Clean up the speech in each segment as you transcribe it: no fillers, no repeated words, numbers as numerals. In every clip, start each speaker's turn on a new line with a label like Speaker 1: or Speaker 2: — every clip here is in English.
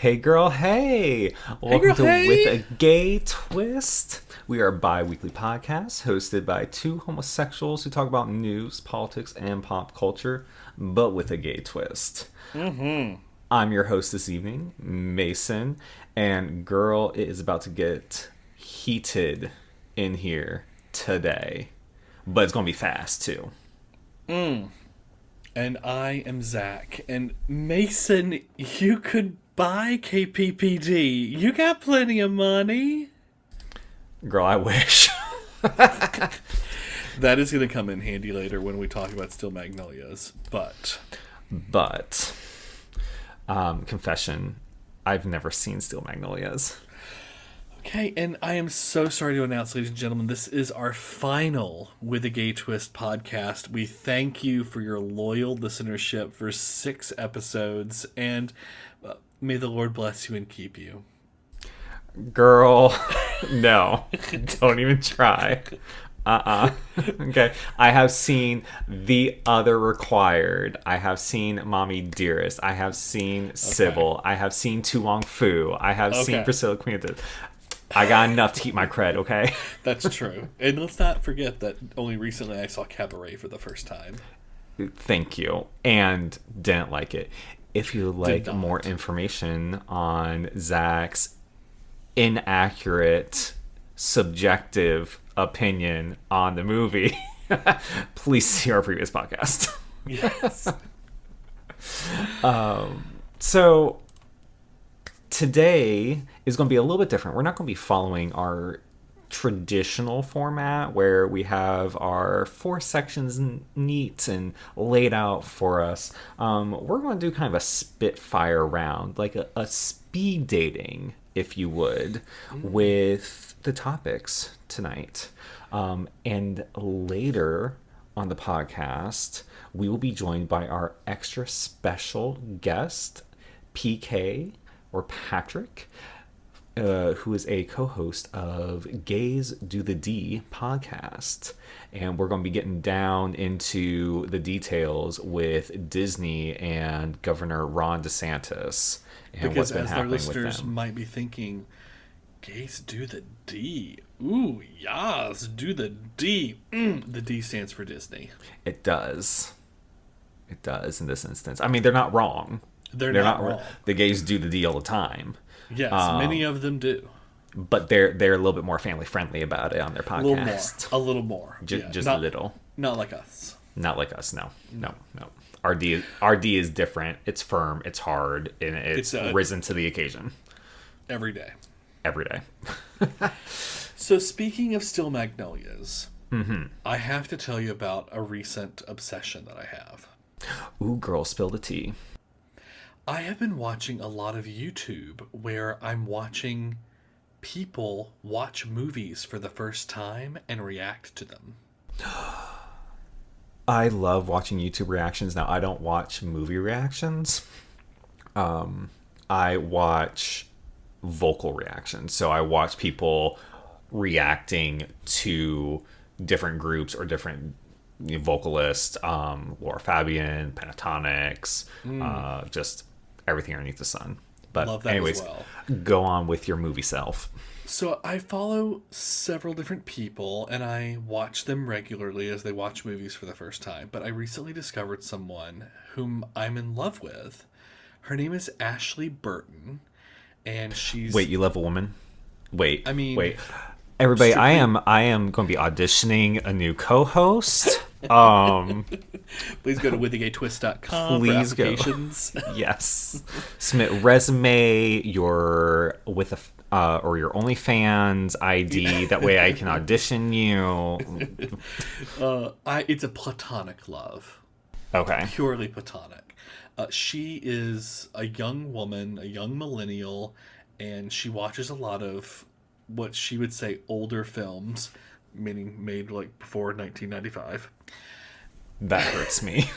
Speaker 1: Hey girl, hey!
Speaker 2: Hey
Speaker 1: Welcome
Speaker 2: girl,
Speaker 1: to With a
Speaker 2: hey!
Speaker 1: Gay Twist. We are a bi-weekly podcast hosted by two homosexuals who talk about news, politics, and pop culture, but with a gay twist. I'm your host this evening, Mason, and girl, it is about to get heated in here today. But it's gonna be fast too.
Speaker 2: And I am Zach. And Mason, you could buy KPPD. You got plenty of money.
Speaker 1: Girl, I wish.
Speaker 2: That is going to come in handy later when we talk about Still Magnolias.
Speaker 1: But confession, I've never seen Steel Magnolias.
Speaker 2: Okay, and I am so sorry to announce, ladies and gentlemen, this is our final With a Gay Twist podcast. We thank you for your loyal listenership for 6 episodes, and may the Lord bless you and keep you.
Speaker 1: Girl, no, don't even try. Okay, I have seen The Other Required. I have seen Mommy Dearest. I have seen Sybil. I have seen Tu Wong Fu. I have seen Priscilla Queen of the... I got enough to keep my cred, okay?
Speaker 2: That's true. And let's not forget that only recently I saw Cabaret for the first time.
Speaker 1: Thank you. And didn't like it. If you like more information on Zach's inaccurate, subjective opinion on the movie, please see our previous podcast.
Speaker 2: Yes.
Speaker 1: So today is going to be a little bit different. We're not going to be following our traditional format where we have our 4 sections neat and laid out for us. We're going to do kind of a spitfire round, like a speed dating, if you would, with the topics tonight. And later on the podcast, we will be joined by our extra special guest, PK, or Patrick, who is a co-host of Gays Do the D podcast. And we're going to be getting down into the details with Disney and Governor Ron DeSantis and
Speaker 2: Because
Speaker 1: what's been
Speaker 2: as our
Speaker 1: happening with
Speaker 2: listeners
Speaker 1: them.
Speaker 2: might be thinking, gays do the D. Ooh, yes, do the D. The D stands for Disney.
Speaker 1: It does. It does in this instance. I mean, they're not wrong.
Speaker 2: They're not wrong.
Speaker 1: The gays do the D all the time.
Speaker 2: Yes, many of them do.
Speaker 1: But they're a little bit more family friendly about it on their podcast.
Speaker 2: A little more.
Speaker 1: Just
Speaker 2: not,
Speaker 1: a little.
Speaker 2: Not like us.
Speaker 1: Not like us. No. RD is different. It's firm. It's hard, and it's risen to the occasion.
Speaker 2: Every day.
Speaker 1: Every day.
Speaker 2: So speaking of Still Magnolias, I have to tell you about a recent obsession that I have.
Speaker 1: Ooh, girl, spill the tea.
Speaker 2: I have been watching a lot of YouTube where I'm watching people watch movies for the first time and react to them.
Speaker 1: I love watching YouTube reactions. Now, I don't watch movie reactions. I watch vocal reactions. So I watch people reacting to different groups or different vocalists, Laura Fabian, Pentatonics, just everything underneath the sun. But
Speaker 2: Love that
Speaker 1: anyways,
Speaker 2: as well.
Speaker 1: go on with your movie self.
Speaker 2: So I follow several different people and I watch them regularly as they watch movies for the first time. But I recently discovered someone whom I'm in love with. Her name is Ashley Burton, and she's...
Speaker 1: Wait, you love a woman? Wait.
Speaker 2: Everybody,
Speaker 1: I am going to be auditioning a new co-host.
Speaker 2: Please go to withagaytwist.com for
Speaker 1: Please go.
Speaker 2: applications.
Speaker 1: Yes. Submit resume, your with a or your OnlyFans ID. That way I can audition you.
Speaker 2: It's a platonic love.
Speaker 1: Okay.
Speaker 2: Purely platonic. She is a young woman, a young millennial, and she watches a lot of what she would say older films, meaning made like before 1995.
Speaker 1: That hurts me.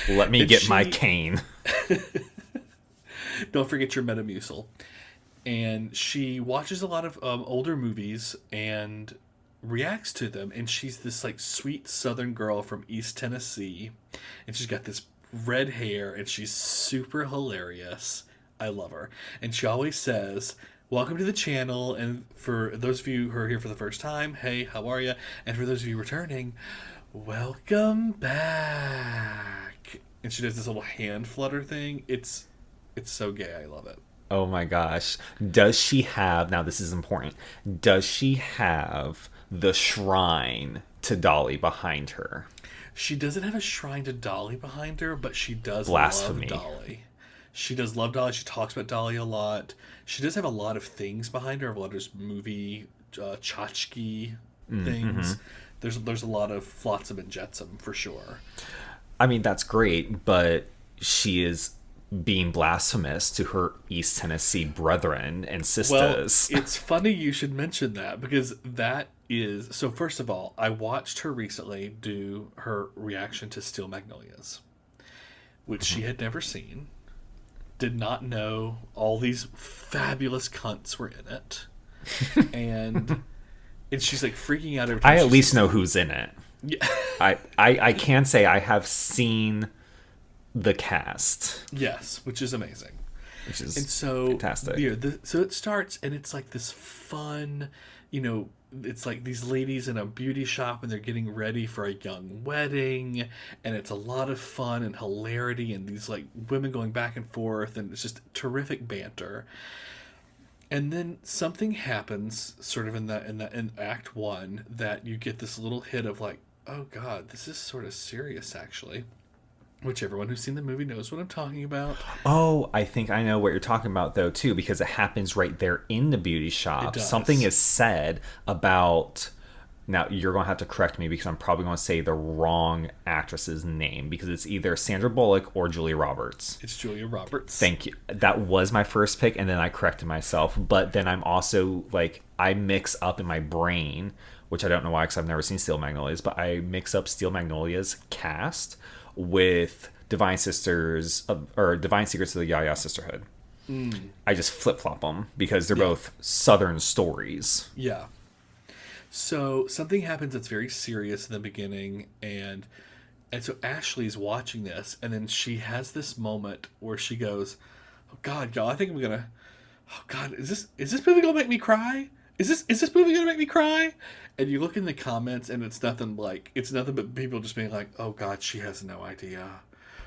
Speaker 1: Let me get my cane.
Speaker 2: Don't forget your Metamucil. And she watches a lot of older movies and reacts to them. And she's this like sweet Southern girl from East Tennessee, and she's got this red hair, and she's super hilarious. I love her. And she always says, welcome to the channel. And for those of you who are here for the first time, hey, how are you? And for those of you returning, welcome back. And she does this little hand flutter thing. It's so gay. I love it.
Speaker 1: Oh my gosh. Does she have, now this is important, does she have the shrine to Dolly behind her?
Speaker 2: She doesn't have a shrine to Dolly behind her, but she does
Speaker 1: Blasphemy.
Speaker 2: love Dolly. She does love Dolly. She talks about Dolly a lot. She does have a lot of things behind her, a lot of movie tchotchke things. There's a lot of flotsam and jetsam for sure.
Speaker 1: I mean, that's great, but she is being blasphemous to her East Tennessee brethren and sisters.
Speaker 2: Well, it's funny you should mention that, because that is... So first of all, I watched her recently do her reaction to Steel Magnolias, which she had never seen. Did not know all these fabulous cunts were in it. and she's like freaking out every time.
Speaker 1: I at least know who's in it.
Speaker 2: Yeah.
Speaker 1: I can say I have seen the cast.
Speaker 2: Yes, which is amazing.
Speaker 1: Which is
Speaker 2: and so,
Speaker 1: fantastic.
Speaker 2: So it starts, and it's like this fun, it's like these ladies in a beauty shop, and they're getting ready for a young wedding, and it's a lot of fun and hilarity, and these like women going back and forth, and it's just terrific banter. And then something happens, sort of in Act 1, that you get this little hit of like, oh God, this is sort of serious, actually. Which everyone who's seen the movie knows what I'm talking about.
Speaker 1: Oh, I think I know what you're talking about, though, too, because it happens right there in the beauty shop. Something is said about... Now, you're going to have to correct me because I'm probably going to say the wrong actress's name, because it's either Sandra Bullock or Julia Roberts.
Speaker 2: It's Julia Roberts.
Speaker 1: Thank you. That was my first pick, and then I corrected myself. But then I'm also, like, I mix up in my brain, which I don't know why because I've never seen Steel Magnolias, but I mix up Steel Magnolias cast with Divine Sisters or Divine Secrets of the Yaya Sisterhood. I just flip-flop them because they're both Southern stories.
Speaker 2: Yeah. So something happens that's very serious in the beginning, and so Ashley's watching this, and then she has this moment where she goes, "Oh God, y'all, I think I'm gonna. Oh God, is this movie gonna make me cry? Is this movie gonna make me cry?" And you look in the comments, and it's nothing but people just being like, "Oh God, she has no idea.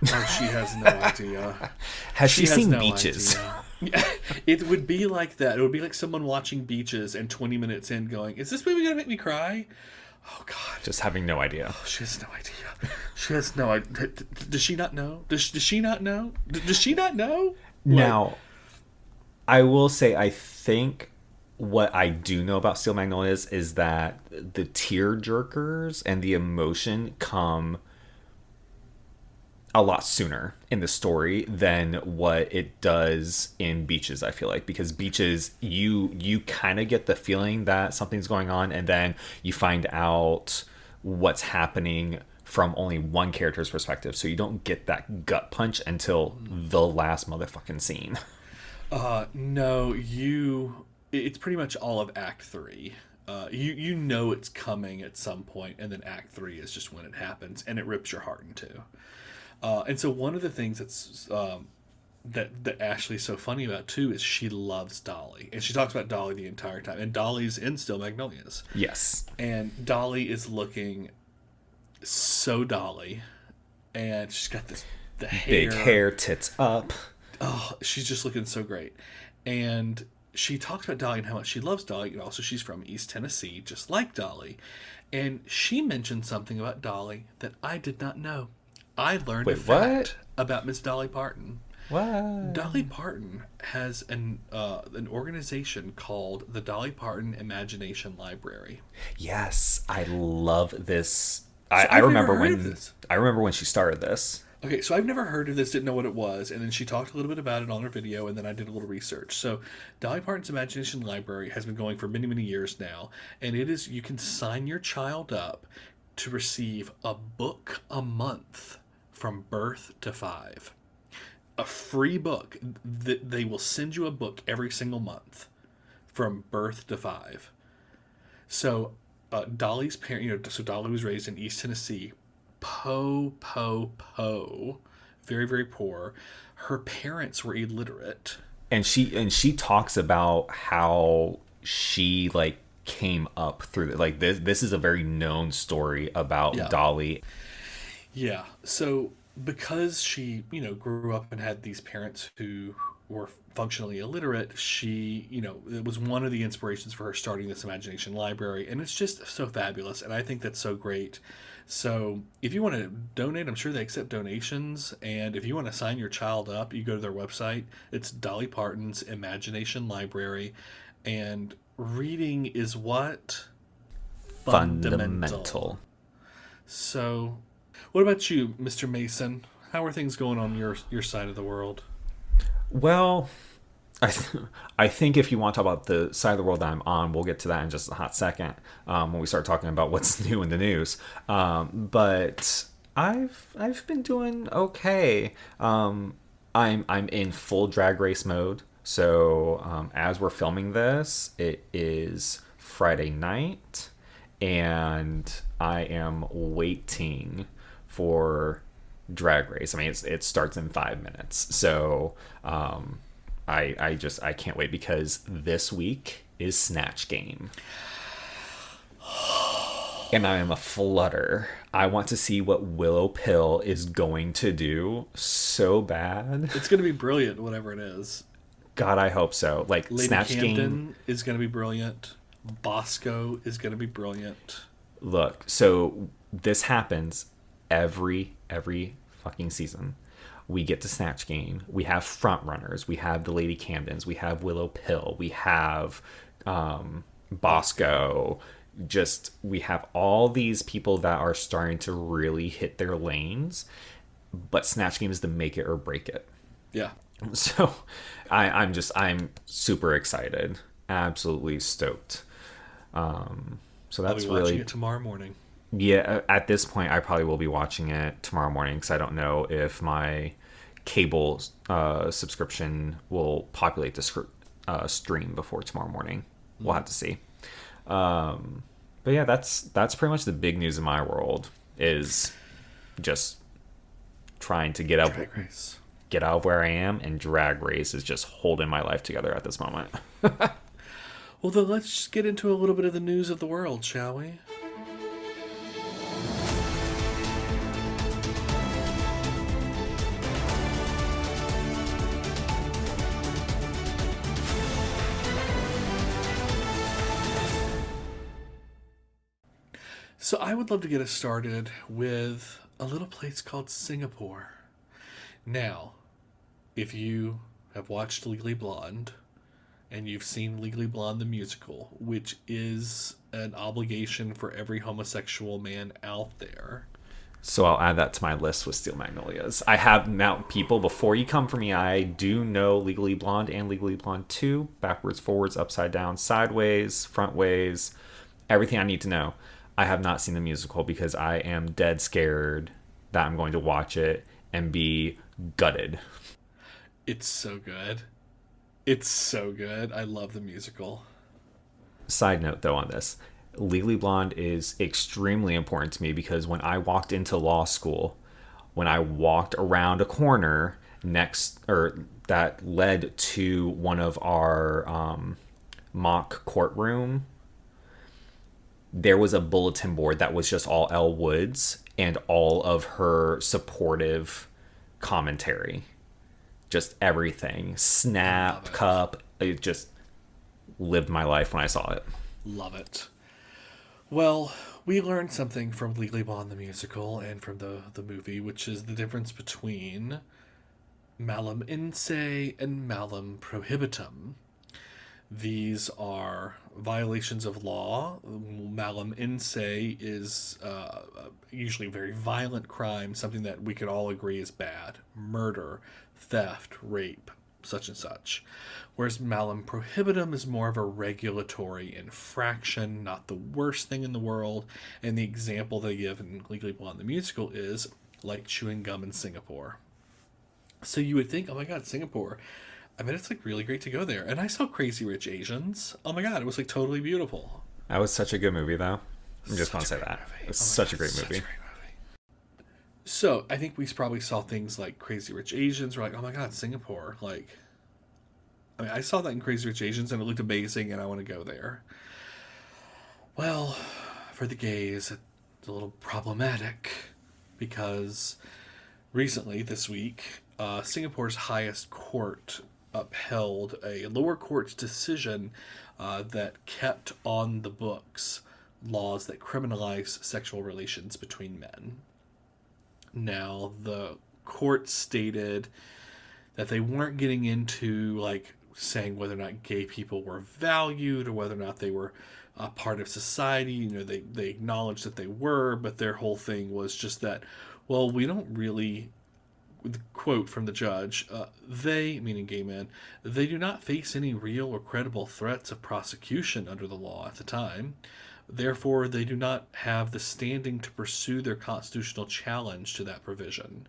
Speaker 2: Oh, she has no idea.
Speaker 1: Has she seen Beaches?"
Speaker 2: Yeah, it would be like that. It would be like someone watching Beaches and 20 minutes in going, "Is this movie gonna make me cry?" Oh God,
Speaker 1: just having no idea.
Speaker 2: Oh, she has no idea. She has no idea. Does she not know? Does she not know? Does she not know?
Speaker 1: Now, I will say, I think what I do know about Steel Magnolias is that the tear jerkers and the emotion come a lot sooner in the story than what it does in Beaches, I feel like, because Beaches, you kind of get the feeling that something's going on, and then you find out what's happening from only one character's perspective, so you don't get that gut punch until the last motherfucking scene.
Speaker 2: No, it's pretty much all of Act 3. You know it's coming at some point, and then Act 3 is just when it happens, and it rips your heart in two. And so one of the things that's that Ashley's so funny about too is she loves Dolly, and she talks about Dolly the entire time. And Dolly's in Steel Magnolias.
Speaker 1: Yes.
Speaker 2: And Dolly is looking so Dolly, and she's got the hair,
Speaker 1: big hair, tits up.
Speaker 2: Oh, she's just looking so great. And she talks about Dolly and how much she loves Dolly. And also, she's from East Tennessee, just like Dolly. And she mentioned something about Dolly that I did not know. I learned a fact about Miss Dolly Parton.
Speaker 1: What?
Speaker 2: Dolly Parton has an organization called the Dolly Parton Imagination Library.
Speaker 1: Yes, I love this.
Speaker 2: So
Speaker 1: I remember when she started this.
Speaker 2: Okay, so I've never heard of this, didn't know what it was, and then she talked a little bit about it on her video, and then I did a little research. So Dolly Parton's Imagination Library has been going for many, many years now, and it is, you can sign your child up to receive a book a month from birth to 5. A free book. They will send you a book every single month from birth to 5. So Dolly's parent, so Dolly was raised in East Tennessee. very, very poor. Her parents were illiterate.
Speaker 1: And she talks about how she like came up through it. Like this is a very known story about
Speaker 2: Yeah.
Speaker 1: Dolly.
Speaker 2: Yeah. So because she, grew up and had these parents who were functionally illiterate, she, it was one of the inspirations for her starting this imagination library. And it's just so fabulous. And I think that's so great. So if you want to donate, I'm sure they accept donations. And if you want to sign your child up, you go to their website. It's Dolly Parton's Imagination Library. And reading is what?
Speaker 1: Fundamental.
Speaker 2: So, what about you, Mr. Mason? How are things going on your side of the world?
Speaker 1: Well, I think if you want to talk about the side of the world that I'm on, we'll get to that in just a hot second when we start talking about what's new in the news. But I've been doing okay. I'm in full Drag Race mode. So as we're filming this, it is Friday night, and I am waiting for Drag Race. I mean, it starts in 5 minutes. So I can't wait because this week is Snatch Game. And I am a flutter. I want to see what Willow Pill is going to do so bad.
Speaker 2: It's going to be brilliant, whatever it is.
Speaker 1: God, I hope so. Like,
Speaker 2: Lady
Speaker 1: Snatch
Speaker 2: Camden
Speaker 1: Game
Speaker 2: is going to be brilliant. Bosco is going to be brilliant.
Speaker 1: Look, so this happens every fucking season. We get to Snatch Game. We have front runners. We have the Lady Camdens. We have Willow Pill. We have Bosco. We have all these people that are starting to really hit their lanes. But Snatch Game is the make it or break it.
Speaker 2: Yeah.
Speaker 1: So I'm super excited. Absolutely stoked. So that's
Speaker 2: I'll be watching
Speaker 1: really
Speaker 2: it tomorrow morning.
Speaker 1: Yeah, at this point, I probably will be watching it tomorrow morning because I don't know if my cable subscription will populate the stream before tomorrow morning. We'll have to see. But yeah, that's pretty much the big news in my world is just trying to get out of where I am, and Drag Race is just holding my life together at this moment.
Speaker 2: Well, then let's just get into a little bit of the news of the world, shall we? So I would love to get us started with a little place called Singapore. Now, if you have watched Legally Blonde, and you've seen Legally Blonde the musical, which is an obligation for every homosexual man out there.
Speaker 1: So I'll add that to my list with Steel Magnolias. I have now, people, before you come for me, I do know Legally Blonde and Legally Blonde 2, backwards, forwards, upside down, sideways, front ways, everything I need to know. I have not seen the musical because I am dead scared that I'm going to watch it and be gutted.
Speaker 2: It's so good. It's so good. I love the musical.
Speaker 1: Side note, though, on this. Legally Blonde is extremely important to me because when I walked into law school, when I walked around a corner that led to one of our mock courtroom, there was a bulletin board that was just all Elle Woods and all of her supportive commentary. Just everything. Snap, cup. It just lived my life when I saw it.
Speaker 2: Love it. Well, we learned something from Legally Blonde the musical and from the movie, which is the difference between malum inse and malum prohibitum. These are violations of law. Malum inse is usually a very violent crime, something that we could all agree is bad. Murder, theft, rape, such and such. Whereas malum prohibitum is more of a regulatory infraction, not the worst thing in the world. And the example they give in Legally Blonde the musical is like chewing gum in Singapore. So you would think, oh my God, Singapore. I mean, it's like really great to go there. And I saw Crazy Rich Asians. Oh my God, it was like totally beautiful.
Speaker 1: That was such a good movie, though. I just want to say that. It was such a great movie.
Speaker 2: So I think we probably saw things like Crazy Rich Asians. We're like, oh my god, Singapore! Like, I mean, I saw that in Crazy Rich Asians, and it looked amazing, and I want to go there. Well, for the gays, it's a little problematic because recently, this week, Singapore's highest court upheld a lower court's decision that kept on the books laws that criminalize sexual relations between men. Now, the court stated that they weren't getting into like saying whether or not gay people were valued or whether or not they were a part of society. You know, they acknowledged that they were, but their whole thing was just that, well, we don't really, the quote from the judge, they, meaning gay men, they do not face any real or credible threats of prosecution under the law at the time. Therefore, they do not have the standing to pursue their constitutional challenge to that provision.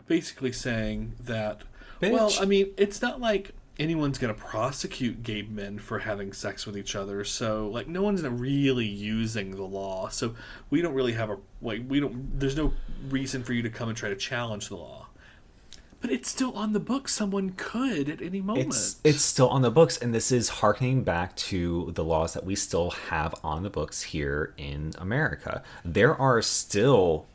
Speaker 2: Basically saying that, well,
Speaker 1: Bitch.
Speaker 2: I mean, it's not like anyone's going to prosecute gay men for having sex with each other. So, like, no one's really using the law. So, we don't really have there's no reason for you to come and try to challenge the law. But it's still on the books. Someone could at any moment.
Speaker 1: It's still on the books, and this is harkening back to the laws that we still have on the books here in America. There are still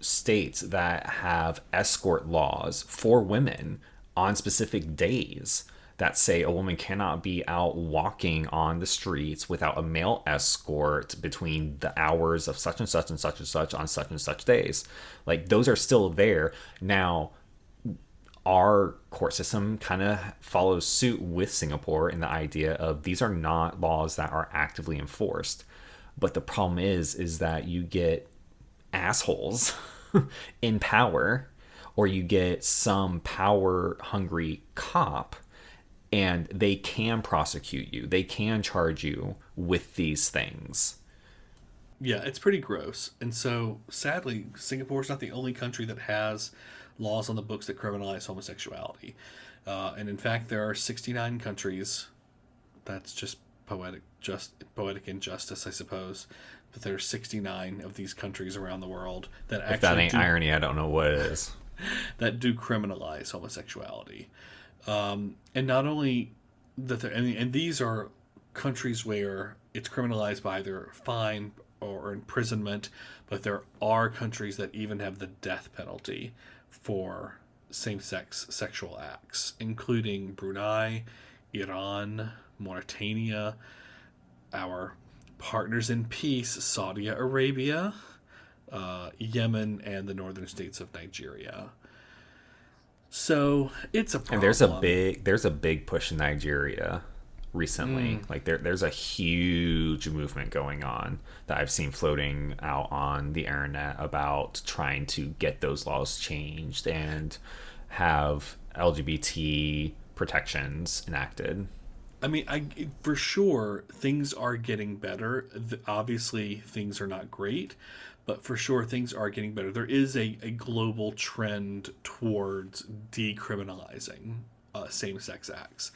Speaker 1: states that have escort laws for women on specific days that say a woman cannot be out walking on the streets without a male escort between the hours of such and such and such and such on such and such days. Like, those are still there. Now, our court system kind of follows suit with Singapore in the idea of these are not laws that are actively enforced. But the problem is that you get assholes in power, or you get some power hungry cop, and they can prosecute you. They can charge you with these things.
Speaker 2: Yeah, it's pretty gross. And so, sadly, Singapore's not the only country that has laws on the books that criminalize homosexuality. And in fact, there are 69 countries. That's just poetic injustice, I suppose. But there are 69 of these countries around the world that
Speaker 1: If that ain't irony, I don't know what it is.
Speaker 2: that do criminalize homosexuality. And not only that, and these are countries where it's criminalized by either fine or imprisonment, but there are countries that even have the death penalty for same-sex sexual acts, including Brunei, Iran, Mauritania, our partners in peace, Saudi Arabia, Yemen, and the northern states of Nigeria. So it's a problem.
Speaker 1: And there's a big push in Nigeria recently. Like there's a huge movement going on that I've seen floating out on the internet about trying to get those laws changed and have LGBT protections enacted.
Speaker 2: I mean, for sure, things are getting better. Obviously, things are not great, but for sure, things are getting better. There is a global trend towards decriminalizing same-sex acts.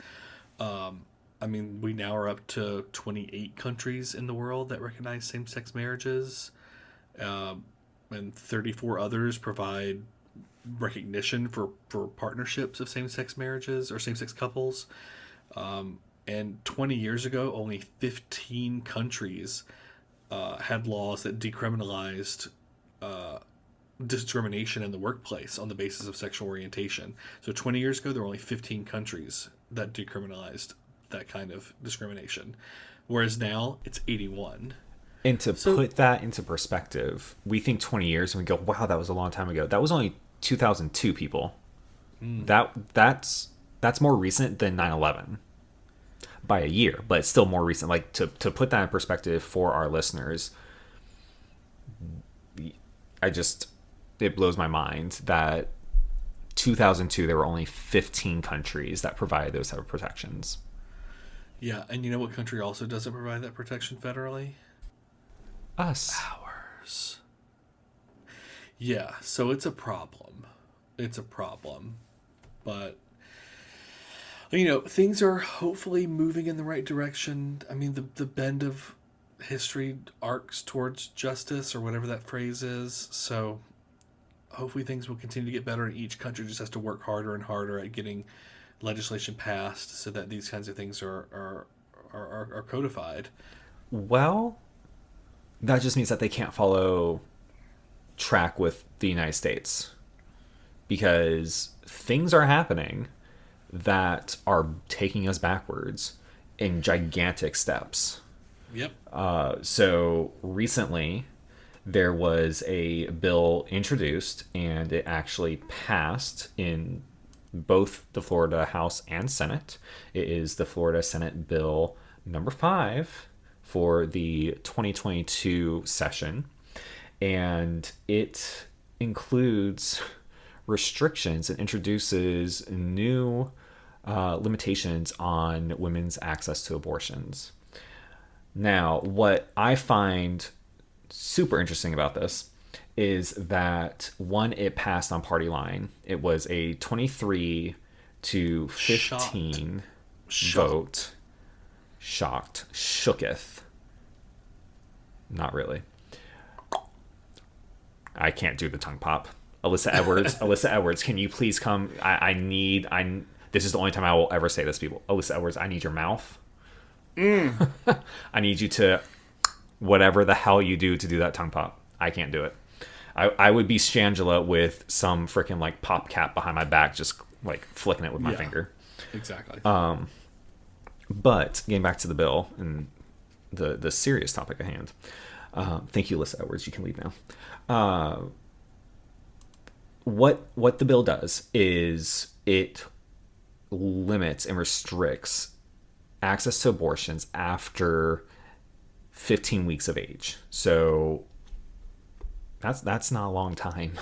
Speaker 2: I mean, we now are up to 28 countries in the world that recognize same-sex marriages, and 34 others provide recognition for partnerships of same-sex marriages or same-sex couples. And 20 years ago, only 15 countries had laws that decriminalized discrimination in the workplace on the basis of sexual orientation. So 20 years ago, there were only 15 countries that decriminalized that kind of discrimination, whereas now it's 81.
Speaker 1: And to put that into perspective, we think 20 years and we go, wow, that was a long time ago. That was only 2002, people. That's more recent than 9/11 by a year, but it's still more recent. Like, to put that in perspective for our listeners, it blows my mind that 2002 there were only 15 countries that provided those type of protections.
Speaker 2: Yeah, and you know what country also doesn't provide that protection federally?
Speaker 1: Us.
Speaker 2: Ours. Yeah, so it's a problem. It's a problem. But, you know, things are hopefully moving in the right direction. I mean, the bend of history arcs towards justice, or whatever that phrase is. So, hopefully things will continue to get better, and each country just has to work harder and harder at getting legislation passed so that these kinds of things are codified.
Speaker 1: Well, that just means that they can't follow track with the United States, because things are happening that are taking us backwards in gigantic steps.
Speaker 2: Yep.
Speaker 1: So recently, there was a bill introduced, and it actually passed in both the Florida House and Senate. It is the Florida Senate Bill number 5 for the 2022 session, and it includes restrictions and introduces new limitations on women's access to abortions. Now, what I find super interesting about this is that, one, it passed on party line. It was a 23 to 15 vote. Shooketh. Not really. I can't do the tongue pop. Alyssa Edwards, can you please come? This is the only time I will ever say this, people. Alyssa Edwards, I need your mouth. I need you to, whatever the hell you do to do that tongue pop. I can't do it. I would be Shangela with some freaking like pop cap behind my back, just like flicking it with my finger.
Speaker 2: Exactly.
Speaker 1: But getting back to the bill and the serious topic at hand. Thank you, Alyssa Edwards. You can leave now. What the bill does is it limits and restricts access to abortions after 15 weeks of age. So that's not a long time.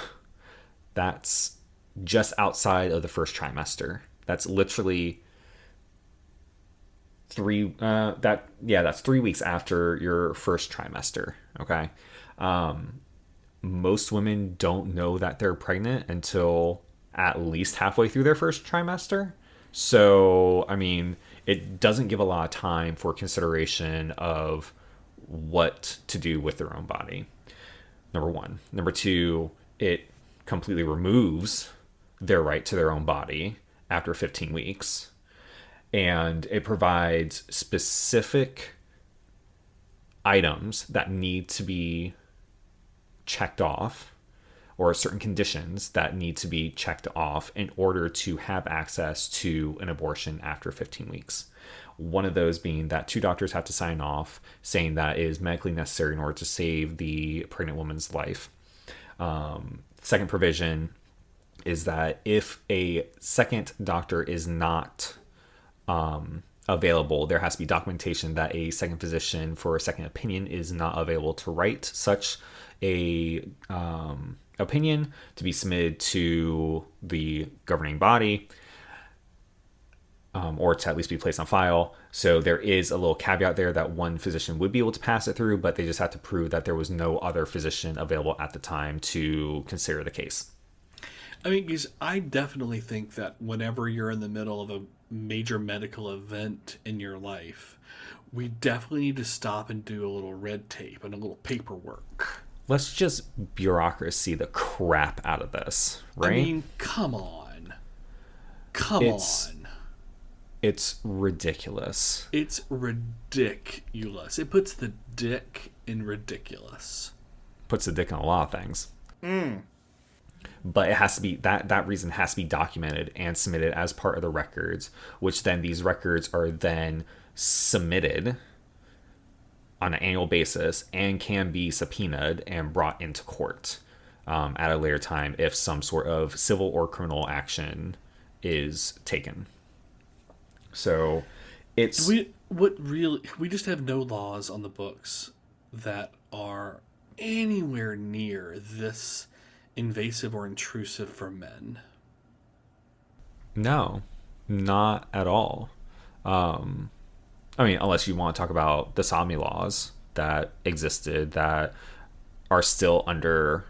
Speaker 1: That's just outside of the first trimester. That's literally that's 3 weeks after your first trimester. Okay. Most women don't know that they're pregnant until at least halfway through their first trimester. So, I mean, it doesn't give a lot of time for consideration of what to do with their own body. Number one. Number two, it completely removes their right to their own body after 15 weeks. And it provides specific items that need to be checked off, or certain conditions that need to be checked off in order to have access to an abortion after 15 weeks. One of those being that 2 doctors have to sign off saying that it is medically necessary in order to save the pregnant woman's life. Second provision is that if a second doctor is not available, there has to be documentation that a second physician for a second opinion is not available to write such a opinion to be submitted to the governing body, or to at least be placed on file. So there is a little caveat there that one physician would be able to pass it through, but they just have to prove that there was no other physician available at the time to consider the case.
Speaker 2: I mean, because I definitely think that whenever you're in the middle of a major medical event in your life, we definitely need to stop and do a little red tape and a little paperwork.
Speaker 1: Let's just bureaucracy the crap out of this, right?
Speaker 2: I mean, come on. Come on.
Speaker 1: It's ridiculous.
Speaker 2: It's ridiculous. It puts the dick in ridiculous.
Speaker 1: Puts the dick in a lot of things. But it has to be, that reason has to be documented and submitted as part of the records, which then these records are then submitted on an annual basis and can be subpoenaed and brought into court at a later time if some sort of civil or criminal action is taken. So it's
Speaker 2: we just have no laws on the books that are anywhere near this invasive or intrusive for men.
Speaker 1: No, not at all. I mean, unless you want to talk about the sodomy laws that existed that are still under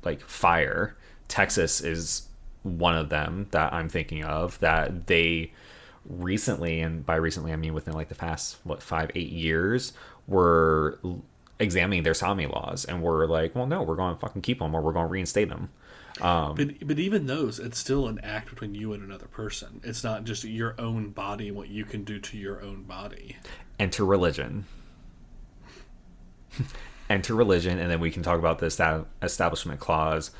Speaker 1: like fire. Texas is one of them that I'm thinking of, that they recently, and by recently I mean within like the past 5-8 years, were examining their sodomy laws, and we're like, well, no, we're going to fucking keep them, or we're going to reinstate them.
Speaker 2: But even those, it's still an act between you and another person. It's not just your own body and what you can do to your own body.
Speaker 1: Enter religion. Enter religion, and then we can talk about the establishment clause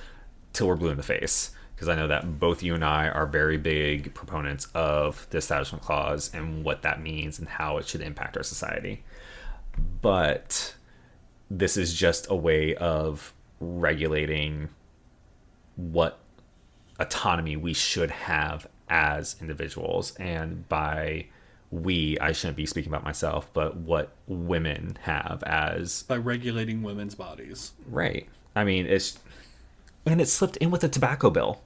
Speaker 1: till we're blue in the face. Because I know that both you and I are very big proponents of the establishment clause and what that means and how it should impact our society. But this is just a way of regulating what autonomy we should have as individuals. And by we, I shouldn't be speaking about myself, but what women have as...
Speaker 2: By regulating women's bodies.
Speaker 1: Right. I mean, it's slipped in with a tobacco bill.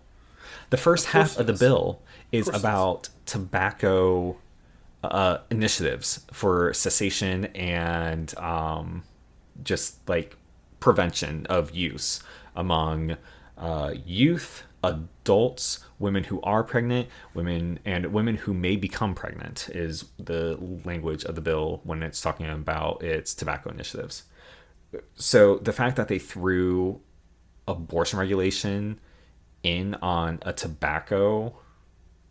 Speaker 1: The first half of the bill is about tobacco initiatives for cessation and just like prevention of use among youth, adults, women who are pregnant, women who may become pregnant is the language of the bill when it's talking about its tobacco initiatives. So the fact that they threw abortion regulation in on a tobacco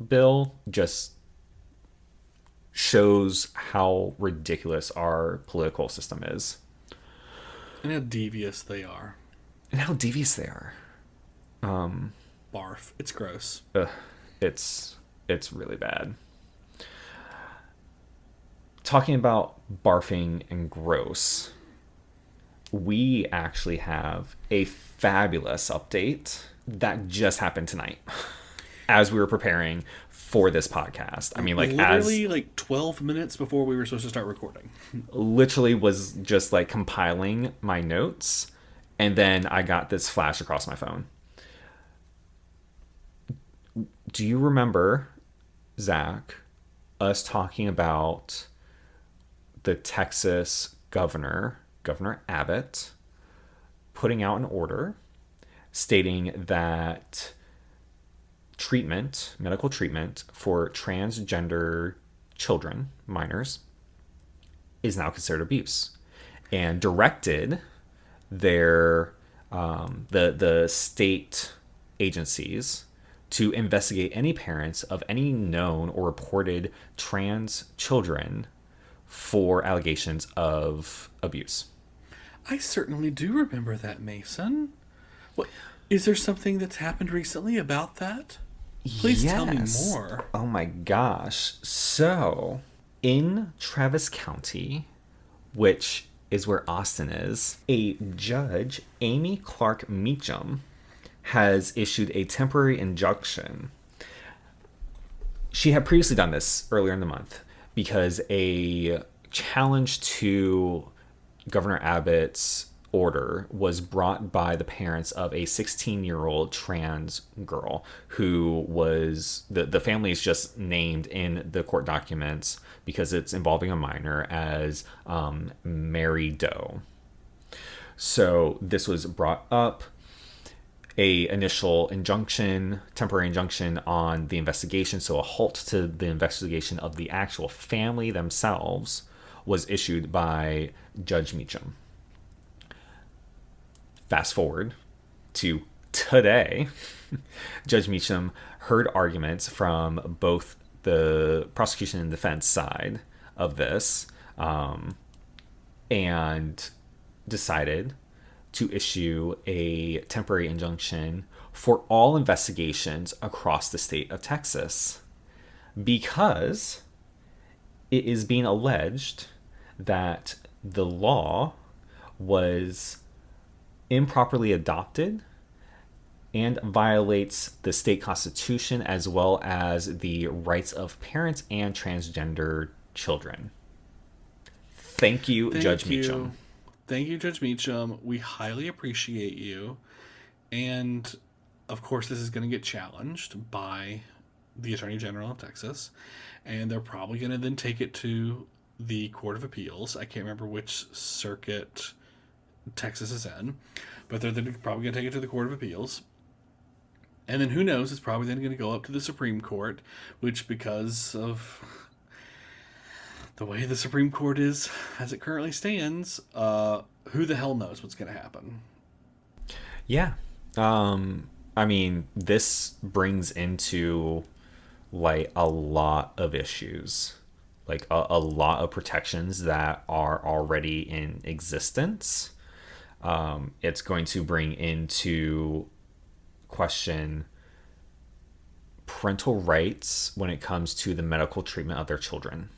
Speaker 1: bill just shows how ridiculous our political system is.
Speaker 2: And how devious they are. Barf. It's gross.
Speaker 1: It's really bad. Talking about barfing and gross, we actually have a fabulous update that just happened tonight as we were preparing for this podcast. I mean, like
Speaker 2: literally like 12 minutes before we were supposed to start recording.
Speaker 1: Literally was just like compiling my notes, and then I got this flash across my phone. Do you remember, Zach, us talking about the Texas Governor Abbott, putting out an order stating that medical treatment for transgender children, minors, is now considered abuse, and directed their the state agencies to investigate any parents of any known or reported trans children for allegations of abuse.
Speaker 2: I certainly do remember that, Mason. What, is there something that's happened recently about that? Please tell me more.
Speaker 1: Oh my gosh. So, in Travis County, which is where Austin is, a judge, Amy Clark Meacham, has issued a temporary injunction. She had previously done this earlier in the month because a challenge to Governor Abbott's order was brought by the parents of a 16-year-old trans girl who was, the family is just named in the court documents because it's involving a minor as Mary Doe. So this was brought up, a initial injunction, temporary injunction on the investigation, so a halt to the investigation of the actual family themselves was issued by Judge Meacham. Fast forward to today, Judge Meacham heard arguments from both the prosecution and defense side of this, and decided to issue a temporary injunction for all investigations across the state of Texas, because it is being alleged that the law was improperly adopted and violates the state constitution as well as the rights of parents and transgender children. Thank you, Judge Meacham.
Speaker 2: Thank you, Judge Meacham. We highly appreciate you. And, of course, this is going to get challenged by the Attorney General of Texas. And they're probably going to then take it to the Court of Appeals. I can't remember which circuit Texas is in. But they're then probably going to take it to the Court of Appeals. And then who knows, it's probably then going to go up to the Supreme Court, which, because of the way the Supreme Court is as it currently stands, who the hell knows what's going to happen?
Speaker 1: Yeah. I mean, this brings into like a lot of issues, like a lot of protections that are already in existence. It's going to bring into question parental rights when it comes to the medical treatment of their children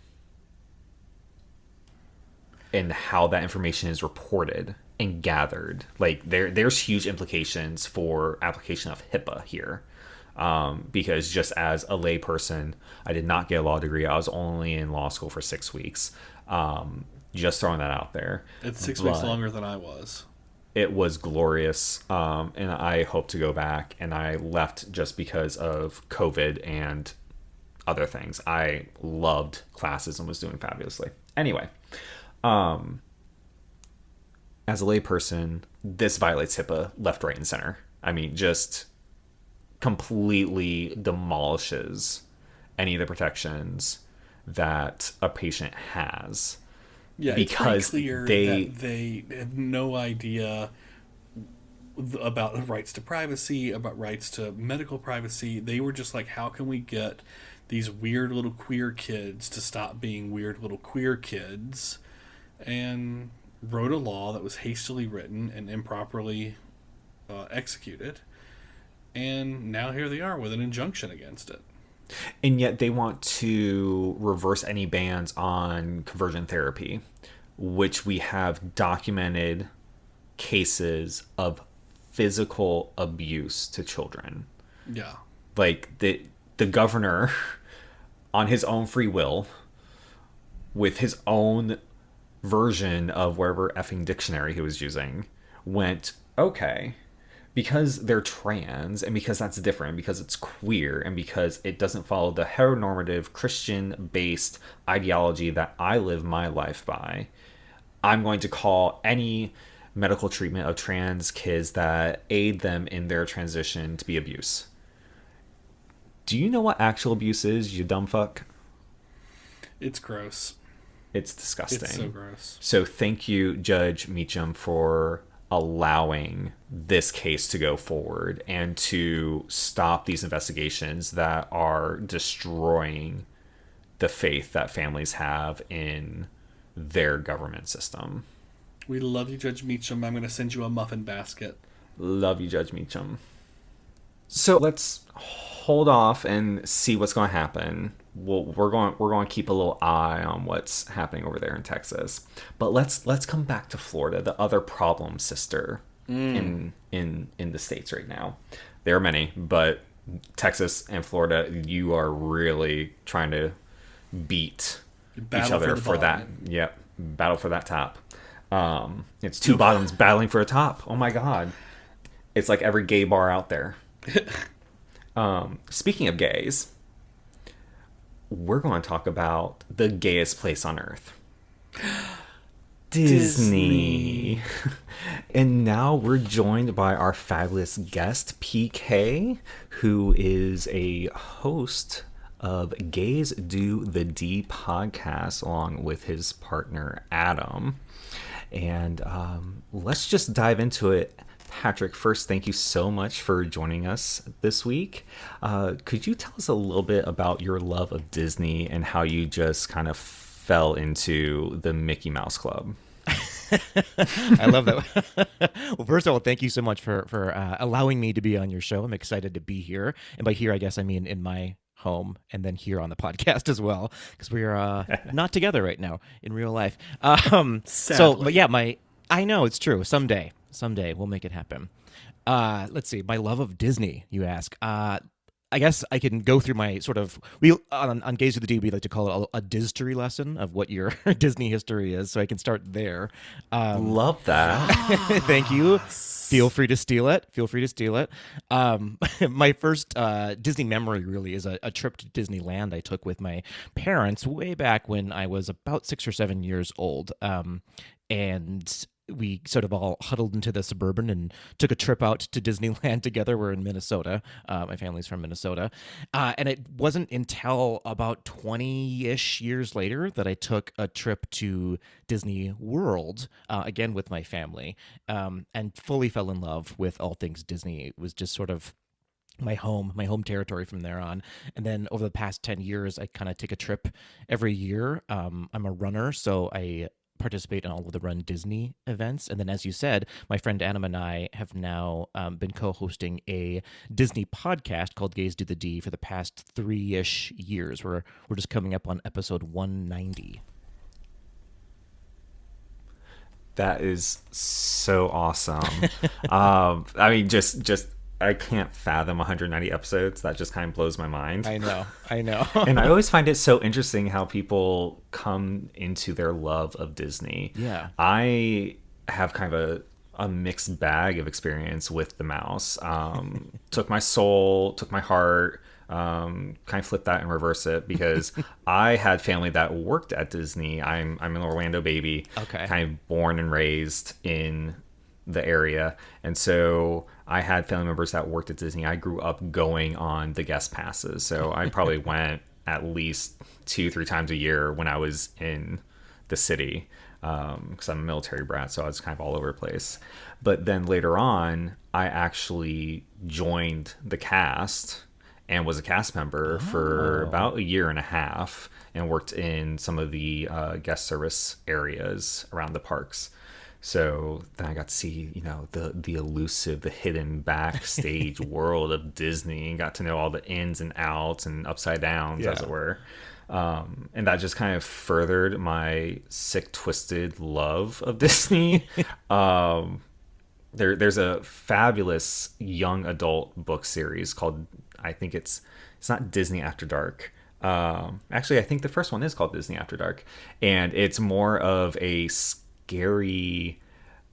Speaker 1: and how that information is reported and gathered. Like there's huge implications for application of HIPAA here. Because just as a lay person, I did not get a law degree. I was only in law school for 6 weeks. Just throwing that out there.
Speaker 2: It's 6 weeks longer than I was.
Speaker 1: It was glorious, and I hope to go back. And I left just because of COVID and other things. I loved classes and was doing fabulously. Anyway, as a layperson, this violates HIPAA left, right, and center. I mean, just completely demolishes any of the protections that a patient has.
Speaker 2: Yeah,
Speaker 1: because
Speaker 2: it's pretty clear that they have no idea about rights to privacy, about rights to medical privacy. They were just like, how can we get these weird little queer kids to stop being weird little queer kids? And wrote a law that was hastily written and improperly executed. And now here they are with an injunction against it.
Speaker 1: And yet they want to reverse any bans on conversion therapy, which we have documented cases of physical abuse to children.
Speaker 2: Yeah.
Speaker 1: Like the governor, on his own free will, with his own version of whatever effing dictionary he was using, went, okay, because they're trans and because that's different, because it's queer and because it doesn't follow the heteronormative Christian-based ideology that I live my life by, I'm going to call any medical treatment of trans kids that aid them in their transition to be abuse. Do you know what actual abuse is, you dumb fuck?
Speaker 2: It's gross.
Speaker 1: It's disgusting.
Speaker 2: It's so gross.
Speaker 1: So thank you, Judge Meacham, for allowing this case to go forward and to stop these investigations that are destroying the faith that families have in their government system.
Speaker 2: We love you, Judge Meacham. I'm going to send you a muffin basket.
Speaker 1: Love you, Judge Meacham. So let's hold off and see what's going to happen. We're going to keep a little eye on what's happening over there in Texas. But let's come back to Florida, the other problem sister in the states right now. There are many, but Texas and Florida, you are really trying to beat each other for that. Yep, battle for that top. It's two bottoms battling for a top. Oh my God, it's like every gay bar out there. Speaking of gays, we're going to talk about the gayest place on earth. Disney. And now we're joined by our fabulous guest, PK, who is a host of Gays Do the D podcast, along with his partner, Adam. And let's just dive into it. Patrick, first, thank you so much for joining us this week. Could you tell us a little bit about your love of Disney and how you just kind of fell into the Mickey Mouse Club?
Speaker 3: I love that. Well, first of all, thank you so much for allowing me to be on your show. I'm excited to be here. And by here, I guess I mean in my home and then here on the podcast as well, because we're not together right now in real life. But yeah, I know it's true. Someday we'll make it happen. Let's see. My love of Disney, you ask. I guess I can go through my sort of on Gaze of the D, we like to call it a Distory lesson of what your Disney history is. So I can start there.
Speaker 1: Love that.
Speaker 3: Thank you. Feel free to steal it. My first Disney memory really is a trip to Disneyland I took with my parents way back when I was about 6 or 7 years old. And we sort of all huddled into the Suburban and took a trip out to Disneyland together. We're in Minnesota. My family's from Minnesota. And it wasn't until about 20-ish years later that I took a trip to Disney World, again with my family, and fully fell in love with all things Disney. It was just sort of my home territory from there on. And then over the past 10 years, I kind of take a trip every year. I'm a runner, so I participate in all of the Run Disney events. And then, as you said, my friend Anna and I have now been co-hosting a Disney podcast called Gaze Do the D for the past 3-ish years. We're just coming up on episode 190.
Speaker 1: That is so awesome. I mean, just I can't fathom 190 episodes. That just kind of blows my mind.
Speaker 3: I know.
Speaker 1: And I always find it so interesting how people come into their love of Disney.
Speaker 3: Yeah.
Speaker 1: I have kind of a mixed bag of experience with the mouse. Took my soul, took my heart, kind of flip that and reverse it, because I had family that worked at Disney. I'm an Orlando baby.
Speaker 3: Okay.
Speaker 1: Kind of born and raised in the area, and so I had family members that worked at Disney. I grew up going on the guest passes, so I probably went at least 2-3 times a year when I was in the city, because I'm a military brat, so I was kind of all over the place. But then later on, I actually joined the cast and was a cast member for about a year and a half, and worked in some of the guest service areas around the parks. So then I got to see, the elusive, the hidden backstage world of Disney, and got to know all the ins and outs and upside downs, as it were. And that just kind of furthered my sick, twisted love of Disney. There's a fabulous young adult book series called, I think it's not Disney After Dark. Actually, I think the first one is called Disney After Dark, and it's more of a scary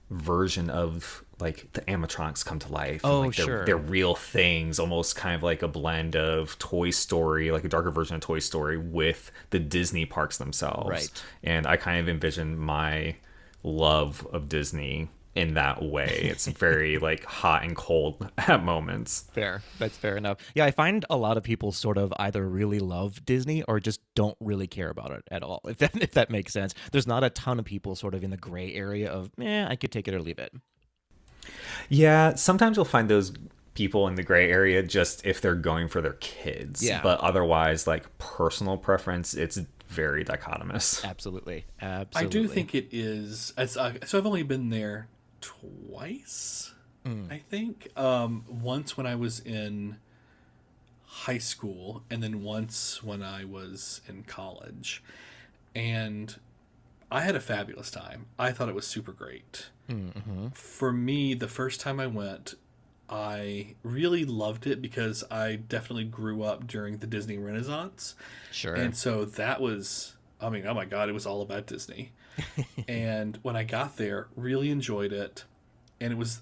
Speaker 1: version of like the animatronics come to life.
Speaker 3: Oh,
Speaker 1: and, like,
Speaker 3: sure.
Speaker 1: They're real things, almost kind of like a blend of Toy Story, like a darker version of Toy Story, with the Disney parks themselves.
Speaker 3: Right.
Speaker 1: And I kind of envision my love of Disney in that way. It's very like hot and cold at moments.
Speaker 3: Fair. That's fair enough. Yeah, I find a lot of people sort of either really love Disney or just don't really care about it at all, if that makes sense. There's not a ton of people sort of in the gray area of, I could take it or leave it.
Speaker 1: Yeah, sometimes you'll find those people in the gray area just if they're going for their kids.
Speaker 3: Yeah.
Speaker 1: But otherwise, like personal preference, it's very dichotomous.
Speaker 3: Absolutely.
Speaker 2: I do think it is. So I've only been there twice, I think. Once when I was in high school, and then once when I was in college. And I had a fabulous time. I thought it was super great. Mm-hmm. For me, the first time I went, I really loved it because I definitely grew up during the Disney Renaissance.
Speaker 3: Sure.
Speaker 2: And so that was, oh my God, it was all about Disney. And when I got there, really enjoyed it. And it was,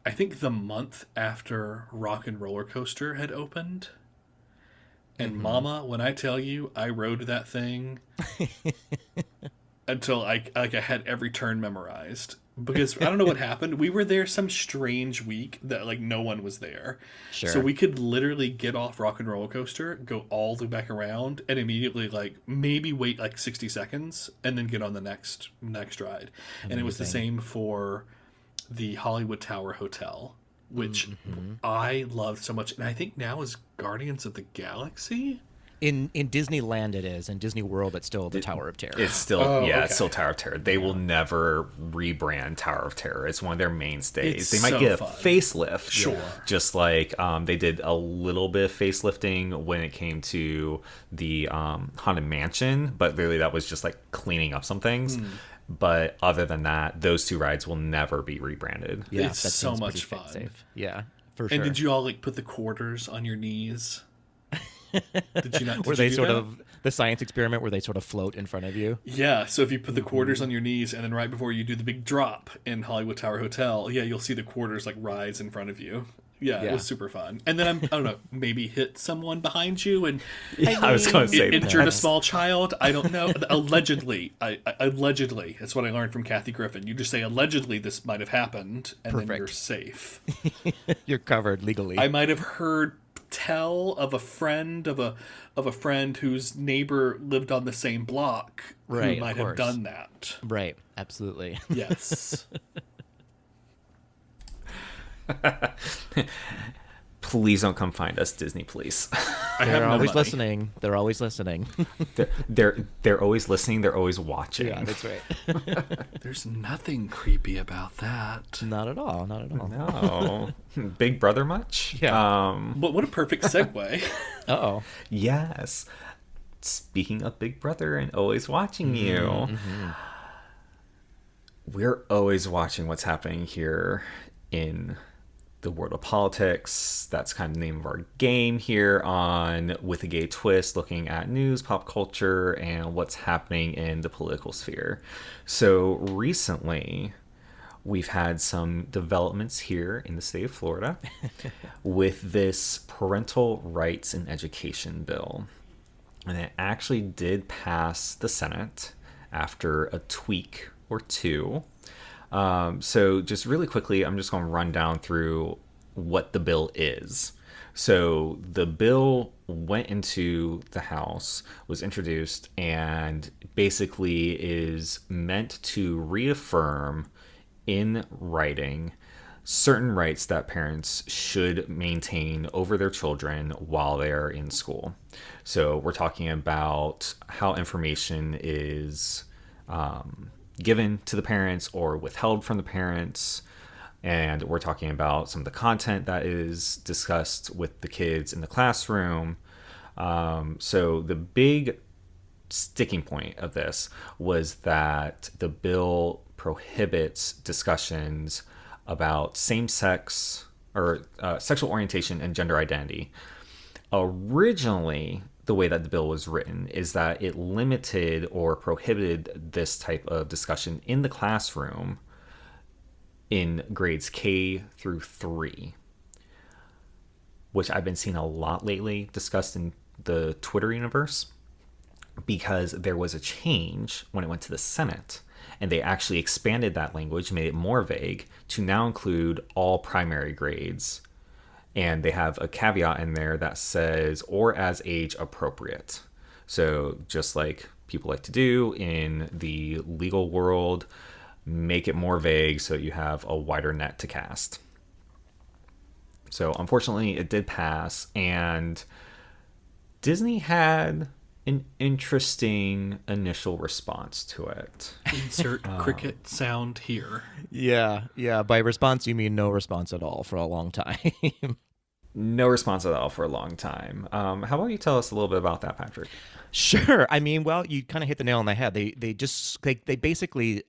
Speaker 2: I think, the month after Rock and Roller Coaster had opened. And Mama, when I tell you, I rode that thing until I had every turn memorized. Because I don't know what happened. We were there some strange week that like no one was there.
Speaker 3: Sure.
Speaker 2: So we could literally get off Rock and Roller Coaster, go all the way back around, and immediately like maybe wait like 60 seconds and then get on the next ride. Amazing. And it was the same for the Hollywood Tower Hotel, which I loved so much. And I think now is Guardians of the Galaxy.
Speaker 3: In Disneyland it is. In Disney World it's still the Tower of Terror.
Speaker 1: It's still it's still Tower of Terror. They will never rebrand Tower of Terror. It's one of their mainstays. They might get a facelift.
Speaker 2: Sure.
Speaker 1: Just like they did a little bit of facelifting when it came to the Haunted Mansion, but really that was just like cleaning up some things. But other than that, those two rides will never be rebranded.
Speaker 2: Yeah, it's so much fun.
Speaker 3: Safe. Yeah, for sure.
Speaker 2: And did you all like put the quarters on your knees? Did you not?
Speaker 3: Were they sort of the science experiment where they sort of float in front of you?
Speaker 2: Yeah. So if you put the quarters on your knees, and then right before you do the big drop in Hollywood Tower Hotel, you'll see the quarters like rise in front of you. Yeah, it was super fun. And then I don't know, maybe hit someone behind you and
Speaker 1: I was going to say
Speaker 2: injured a small child. I don't know. Allegedly, allegedly, that's what I learned from Kathy Griffin. You just say allegedly this might have happened, and then you're safe.
Speaker 3: You're covered legally.
Speaker 2: I might have heard tell of a friend of a friend whose neighbor lived on the same block who might have done that.
Speaker 3: Right, absolutely.
Speaker 2: Yes.
Speaker 1: Please don't come find us, Disney, please.
Speaker 3: They're always listening. They're always listening.
Speaker 1: They're always listening. They're always watching.
Speaker 3: Yeah, that's right.
Speaker 2: There's nothing creepy about that.
Speaker 3: Not at all. Not at all.
Speaker 1: No. Big Brother much?
Speaker 3: Yeah.
Speaker 2: But what a perfect segue.
Speaker 3: Uh-oh.
Speaker 1: Yes. Speaking of Big Brother and always watching you, we're always watching what's happening here in the world of politics. That's kind of the name of our game here on With a Gay Twist, looking at news, pop culture, and what's happening in the political sphere. So recently, we've had some developments here in the state of Florida with this parental rights in education bill. And it actually did pass the Senate after a tweak or two. So just really quickly, I'm just going to run down through what the bill is. So the bill went into the House, was introduced, and basically is meant to reaffirm in writing certain rights that parents should maintain over their children while they're in school. So we're talking about how information is given to the parents or withheld from the parents. And we're talking about some of the content that is discussed with the kids in the classroom. So the big sticking point of this was that the bill prohibits discussions about same-sex or sexual orientation and gender identity. Originally, the way that the bill was written is that it limited or prohibited this type of discussion in the classroom in grades K through 3, which I've been seeing a lot lately discussed in the Twitter universe, because there was a change when it went to the Senate, and they actually expanded that language, made it more vague to now include all primary grades. And they have a caveat in there that says, or as age appropriate. So just like people like to do in the legal world, make it more vague so you have a wider net to cast. So unfortunately, it did pass, and Disney had an interesting initial response to it.
Speaker 2: Insert cricket sound here.
Speaker 3: Yeah. By response, you mean no response at all for a long time.
Speaker 1: No response at all for a long time. How about you tell us a little bit about that, Patrick?
Speaker 3: Sure. I mean, well, you kind of hit the nail on the head. They basically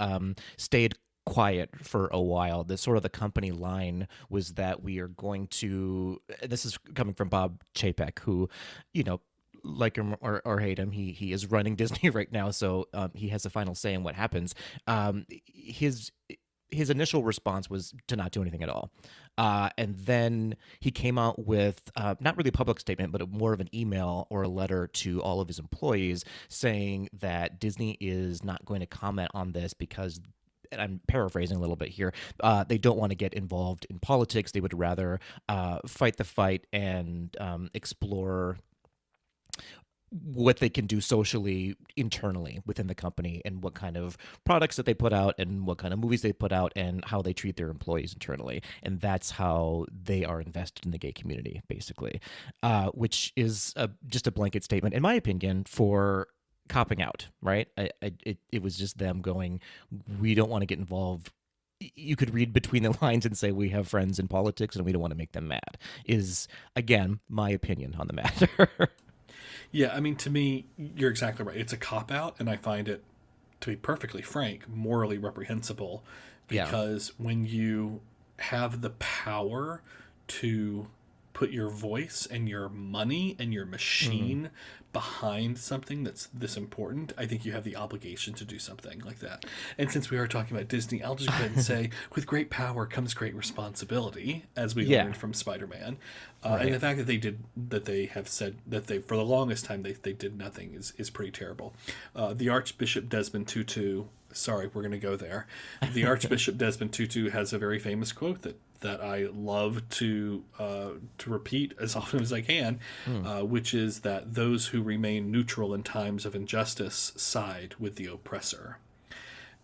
Speaker 3: stayed quiet for a while. The sort of the company line was that we are going to. This is coming from Bob Chapek, who, like him or hate him, he is running Disney right now, so he has the final say in what happens. His initial response was to not do anything at all. And then he came out with not really a public statement, but more of an email or a letter to all of his employees saying that Disney is not going to comment on this because, and I'm paraphrasing a little bit here, they don't want to get involved in politics. They would rather fight the fight and explore what they can do socially internally within the company, and what kind of products that they put out and what kind of movies they put out and how they treat their employees internally. And that's how they are invested in the gay community, basically, which is just a blanket statement, in my opinion, for copping out, right? It was just them going, we don't want to get involved. You could read between the lines and say we have friends in politics and we don't want to make them mad, is, again, my opinion on the matter.
Speaker 2: Yeah, I mean, to me, you're exactly right. It's a cop-out, and I find it, to be perfectly frank, morally reprehensible. Because when you have the power to put your voice and your money and your machine behind something that's this important, I think you have the obligation to do something like that. And since we are talking about Disney, I'll just go ahead and say, with great power comes great responsibility, as we learned from Spider-Man. And the fact that they have said that they, for the longest time, they did nothing is pretty terrible. The Archbishop Desmond Tutu, sorry, we're going to go there. The Archbishop Desmond Tutu has a very famous quote that I love to repeat as often as I can, which is that those who remain neutral in times of injustice side with the oppressor.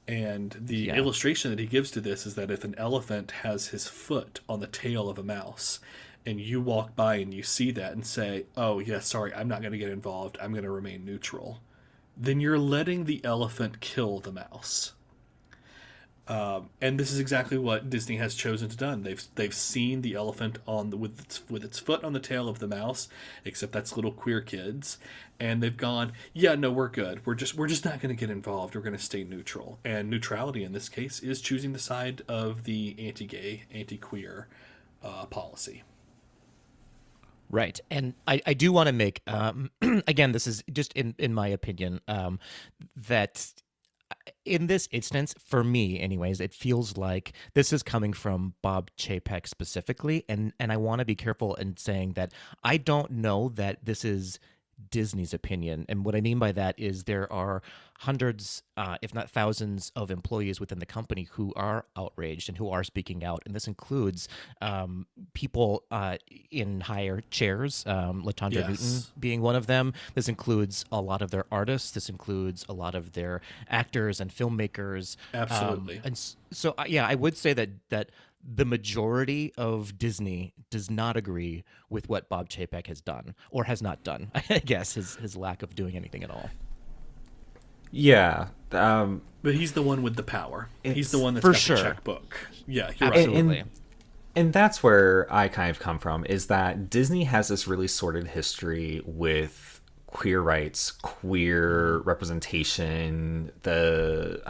Speaker 2: And the illustration that he gives to this is that if an elephant has his foot on the tail of a mouse, and you walk by and you see that and say, oh, yeah, sorry, I'm not going to get involved, I'm going to remain neutral, then you're letting the elephant kill the mouse. And this is exactly what Disney has chosen to do. They've seen the elephant with its foot on the tail of the mouse, except that's little queer kids, and they've gone, yeah, no, we're good. We're just not going to get involved. We're going to stay neutral. And neutrality in this case is choosing the side of the anti-gay, anti-queer policy.
Speaker 3: Right. And I do want to make, again, this is just in my opinion, that in this instance, for me anyways, it feels like this is coming from Bob Chapek specifically. And I want to be careful in saying that I don't know that this is Disney's opinion. And what I mean by that is there are hundreds, if not thousands, of employees within the company who are outraged and who are speaking out. And this includes people in higher chairs, Latondra Newton being one of them. This includes a lot of their artists. This includes a lot of their actors and filmmakers.
Speaker 2: Absolutely.
Speaker 3: And so, I would say that the majority of Disney does not agree with what Bob Chapek has done or has not done. I guess his lack of doing anything at all.
Speaker 1: Yeah.
Speaker 2: But he's the one with the power. He's the one that's got the checkbook. Yeah, you're right.
Speaker 3: Absolutely.
Speaker 1: And that's where I kind of come from, is that Disney has this really sordid history with queer rights, queer representation. There's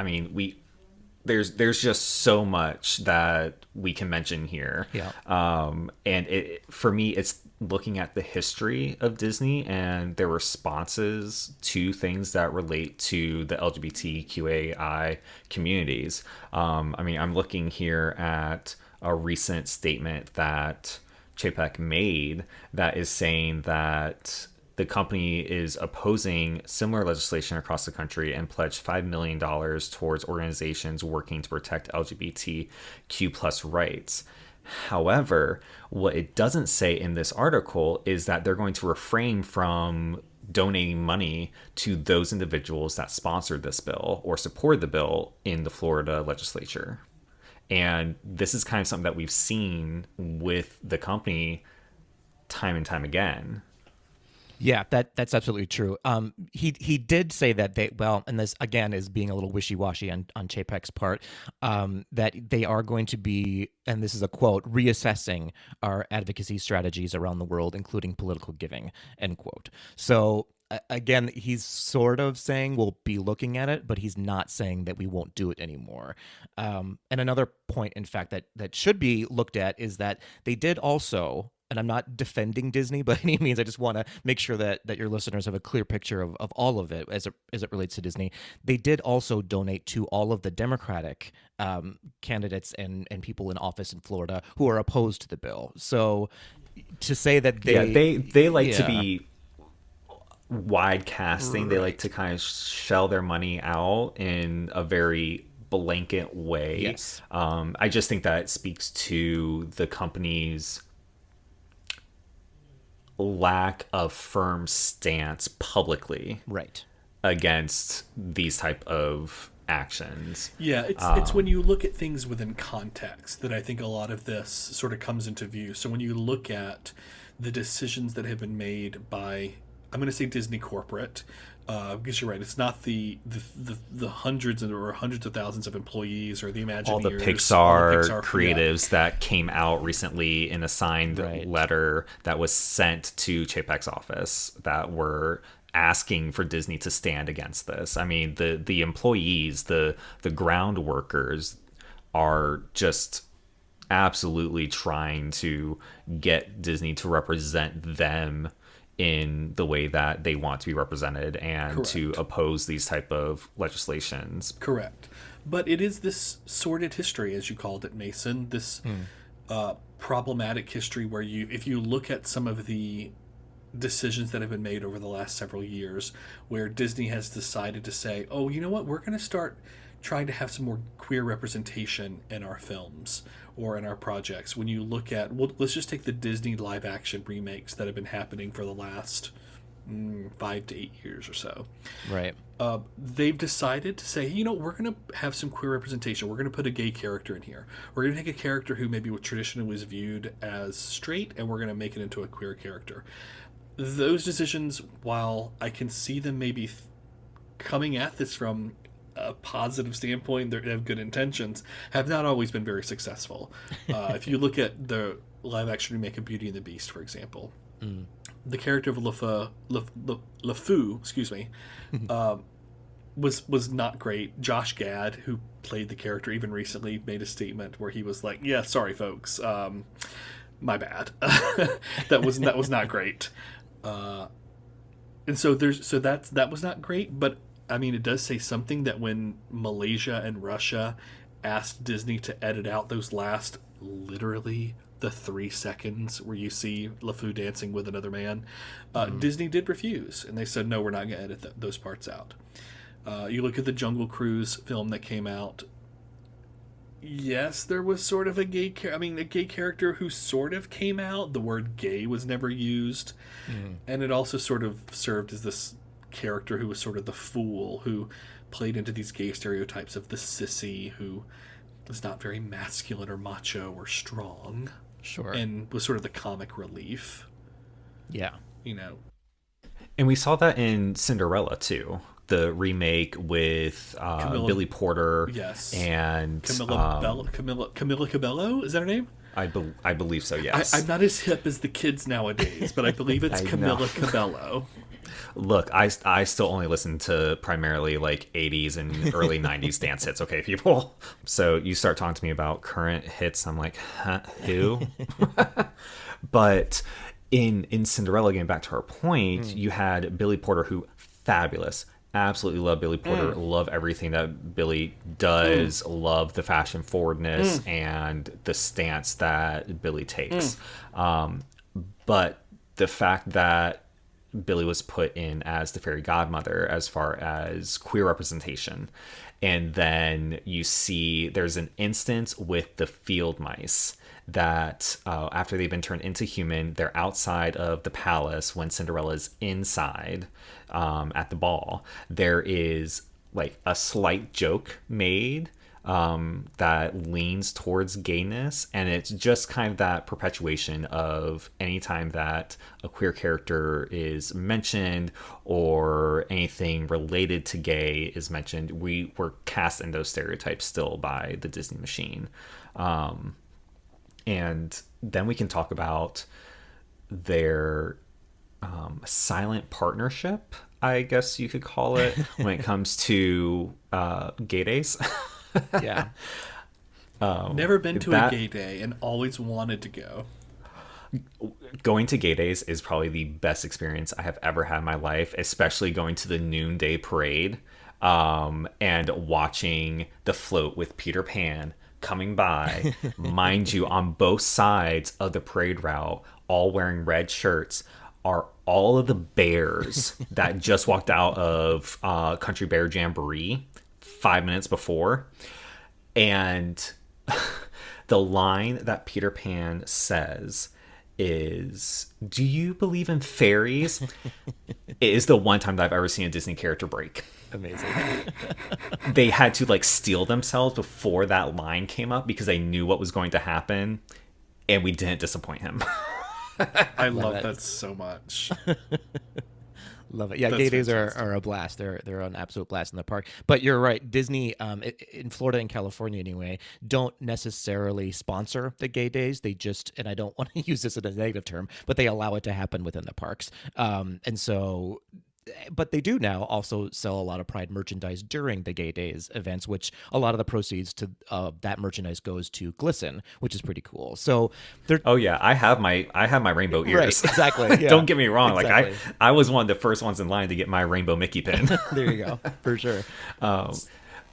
Speaker 1: just so much that we can mention here. Yeah. And for me, it's looking at the history of Disney and their responses to things that relate to the LGBTQAI communities. I'm looking here at a recent statement that Chapek made that is saying that the company is opposing similar legislation across the country and pledged $5 million towards organizations working to protect LGBTQ plus rights. However, what it doesn't say in this article is that they're going to refrain from donating money to those individuals that sponsored this bill or supported the bill in the Florida legislature. And this is kind of something that we've seen with the company time and time again.
Speaker 3: Yeah, that's absolutely true. He did say that and this again is being a little wishy-washy on Chapek's part, that they are going to be, and this is a quote, reassessing our advocacy strategies around the world, including political giving, end quote. So again, he's sort of saying we'll be looking at it, but he's not saying that we won't do it anymore. And another point, in fact, that should be looked at is that they did also, and I'm not defending Disney by any means, I just want to make sure that your listeners have a clear picture of all of it as it relates to Disney. They did also donate to all of the Democratic candidates and people in office in Florida who are opposed to the bill. So to say that
Speaker 1: they like to be wide casting.
Speaker 3: Right.
Speaker 1: They like to kind of shell their money out in a very blanket way.
Speaker 3: Yes.
Speaker 1: I just think that it speaks to the company's lack of firm stance publicly against these type of actions.
Speaker 2: Yeah, it's when you look at things within context that I think a lot of this sort of comes into view. So when you look at the decisions that have been made by, I'm going to say Disney corporate, because you're right, it's not the hundreds of thousands of employees or the Imagineers,
Speaker 1: all the Pixar creatives that came out recently in a signed letter that was sent to Chapek's office that were asking for Disney to stand against this. I mean, the employees, the ground workers are just absolutely trying to get Disney to represent them in the way that they want to be represented and to
Speaker 2: Correct.
Speaker 1: oppose these type of legislations.
Speaker 2: Correct. But it is this sordid history, as you called it, Mason. This problematic history where if you look at some of the decisions that have been made over the last several years, where Disney has decided to say, oh, you know what, we're going to start trying to have some more queer representation in our films or in our projects. When you look at, well, let's just take the Disney live action remakes that have been happening for the last 5 to 8 years or so.
Speaker 3: Right.
Speaker 2: They've decided to say, you know, we're going to have some queer representation. We're going to put a gay character in here. We're going to take a character who maybe traditionally was viewed as straight, and we're going to make it into a queer character. Those decisions, while I can see them maybe coming at this from a positive standpoint, they have good intentions, have not always been very successful. If you look at the live action remake of Beauty and the Beast, for example, the character of LeFou, excuse me, was not great. Josh Gad, who played the character even recently, made a statement where he was like, "Yeah, sorry, folks, my bad. that was not great." And so that was not great. But I mean, it does say something that when Malaysia and Russia asked Disney to edit out those last literally the 3 seconds where you see LeFou dancing with another man, Disney did refuse, and they said, no, we're not going to edit those parts out. You look at the Jungle Cruise film that came out. Yes, there was sort of a gay character who sort of came out. The word gay was never used. And it also sort of served as this character who was sort of the fool, who played into these gay stereotypes of the sissy, who was not very masculine or macho or strong.
Speaker 3: Sure.
Speaker 2: And was sort of the comic relief.
Speaker 3: Yeah.
Speaker 2: You know.
Speaker 1: And we saw that in Cinderella too, the remake with Billy Porter.
Speaker 2: Yes.
Speaker 1: And
Speaker 2: Camilla Cabello, is that her name?
Speaker 1: I believe so, yes.
Speaker 2: I'm not as hip as the kids nowadays, but I believe it's Camilla Cabello.
Speaker 1: Look, I still only listen to primarily like 80s and early 90s dance hits, okay, people? So you start talking to me about current hits, I'm like, huh, who? But in Cinderella, getting back to our point, you had Billy Porter, who fabulous. Absolutely love Billy Porter. Love everything that Billy does. Love the fashion forwardness and the stance that Billy takes. But the fact that Billy was put in as the fairy godmother as far as queer representation, and then you see there's an instance with the field mice that after they've been turned into human, they're outside of the palace when Cinderella's inside at the ball. There is like a slight joke made that leans towards gayness, and it's just kind of that perpetuation of anytime that a queer character is mentioned or anything related to gay is mentioned, we were cast in those stereotypes still by the Disney machine. And then we can talk about their silent partnership, I guess you could call it, when it comes to gay days.
Speaker 3: Yeah.
Speaker 2: Never been to a gay day and always wanted to go.
Speaker 1: Going to gay days is probably the best experience I have ever had in my life, especially going to the noonday parade and watching the float with Peter Pan coming by, mind you, on both sides of the parade route, all wearing red shirts, are all of the bears that just walked out of Country Bear Jamboree 5 minutes before. And the line that Peter Pan says is, "Do you believe in fairies?" It is the one time that I've ever seen a Disney character break.
Speaker 3: Amazing.
Speaker 1: They had to like steel themselves before that line came up because they knew what was going to happen, and we didn't disappoint him.
Speaker 2: I love that so much.
Speaker 3: Love it. Yeah,
Speaker 2: That's
Speaker 3: gay days
Speaker 2: fantastic.
Speaker 3: are a blast. They're an absolute blast in the park. But you're right. Disney, in Florida and California anyway, don't necessarily sponsor the gay days. They just, and I don't want to use this in a negative term, but they allow it to happen within the parks. And so but they do now also sell a lot of Pride merchandise during the Gay Days events, which a lot of the proceeds to that merchandise goes to Glisten, which is pretty cool. So they're
Speaker 1: Oh yeah, I have my rainbow ears.
Speaker 3: right, exactly. Yeah,
Speaker 1: Don't get me wrong.
Speaker 3: exactly.
Speaker 1: Like I was one of the first ones in line to get my rainbow Mickey pin.
Speaker 3: There you go, for sure.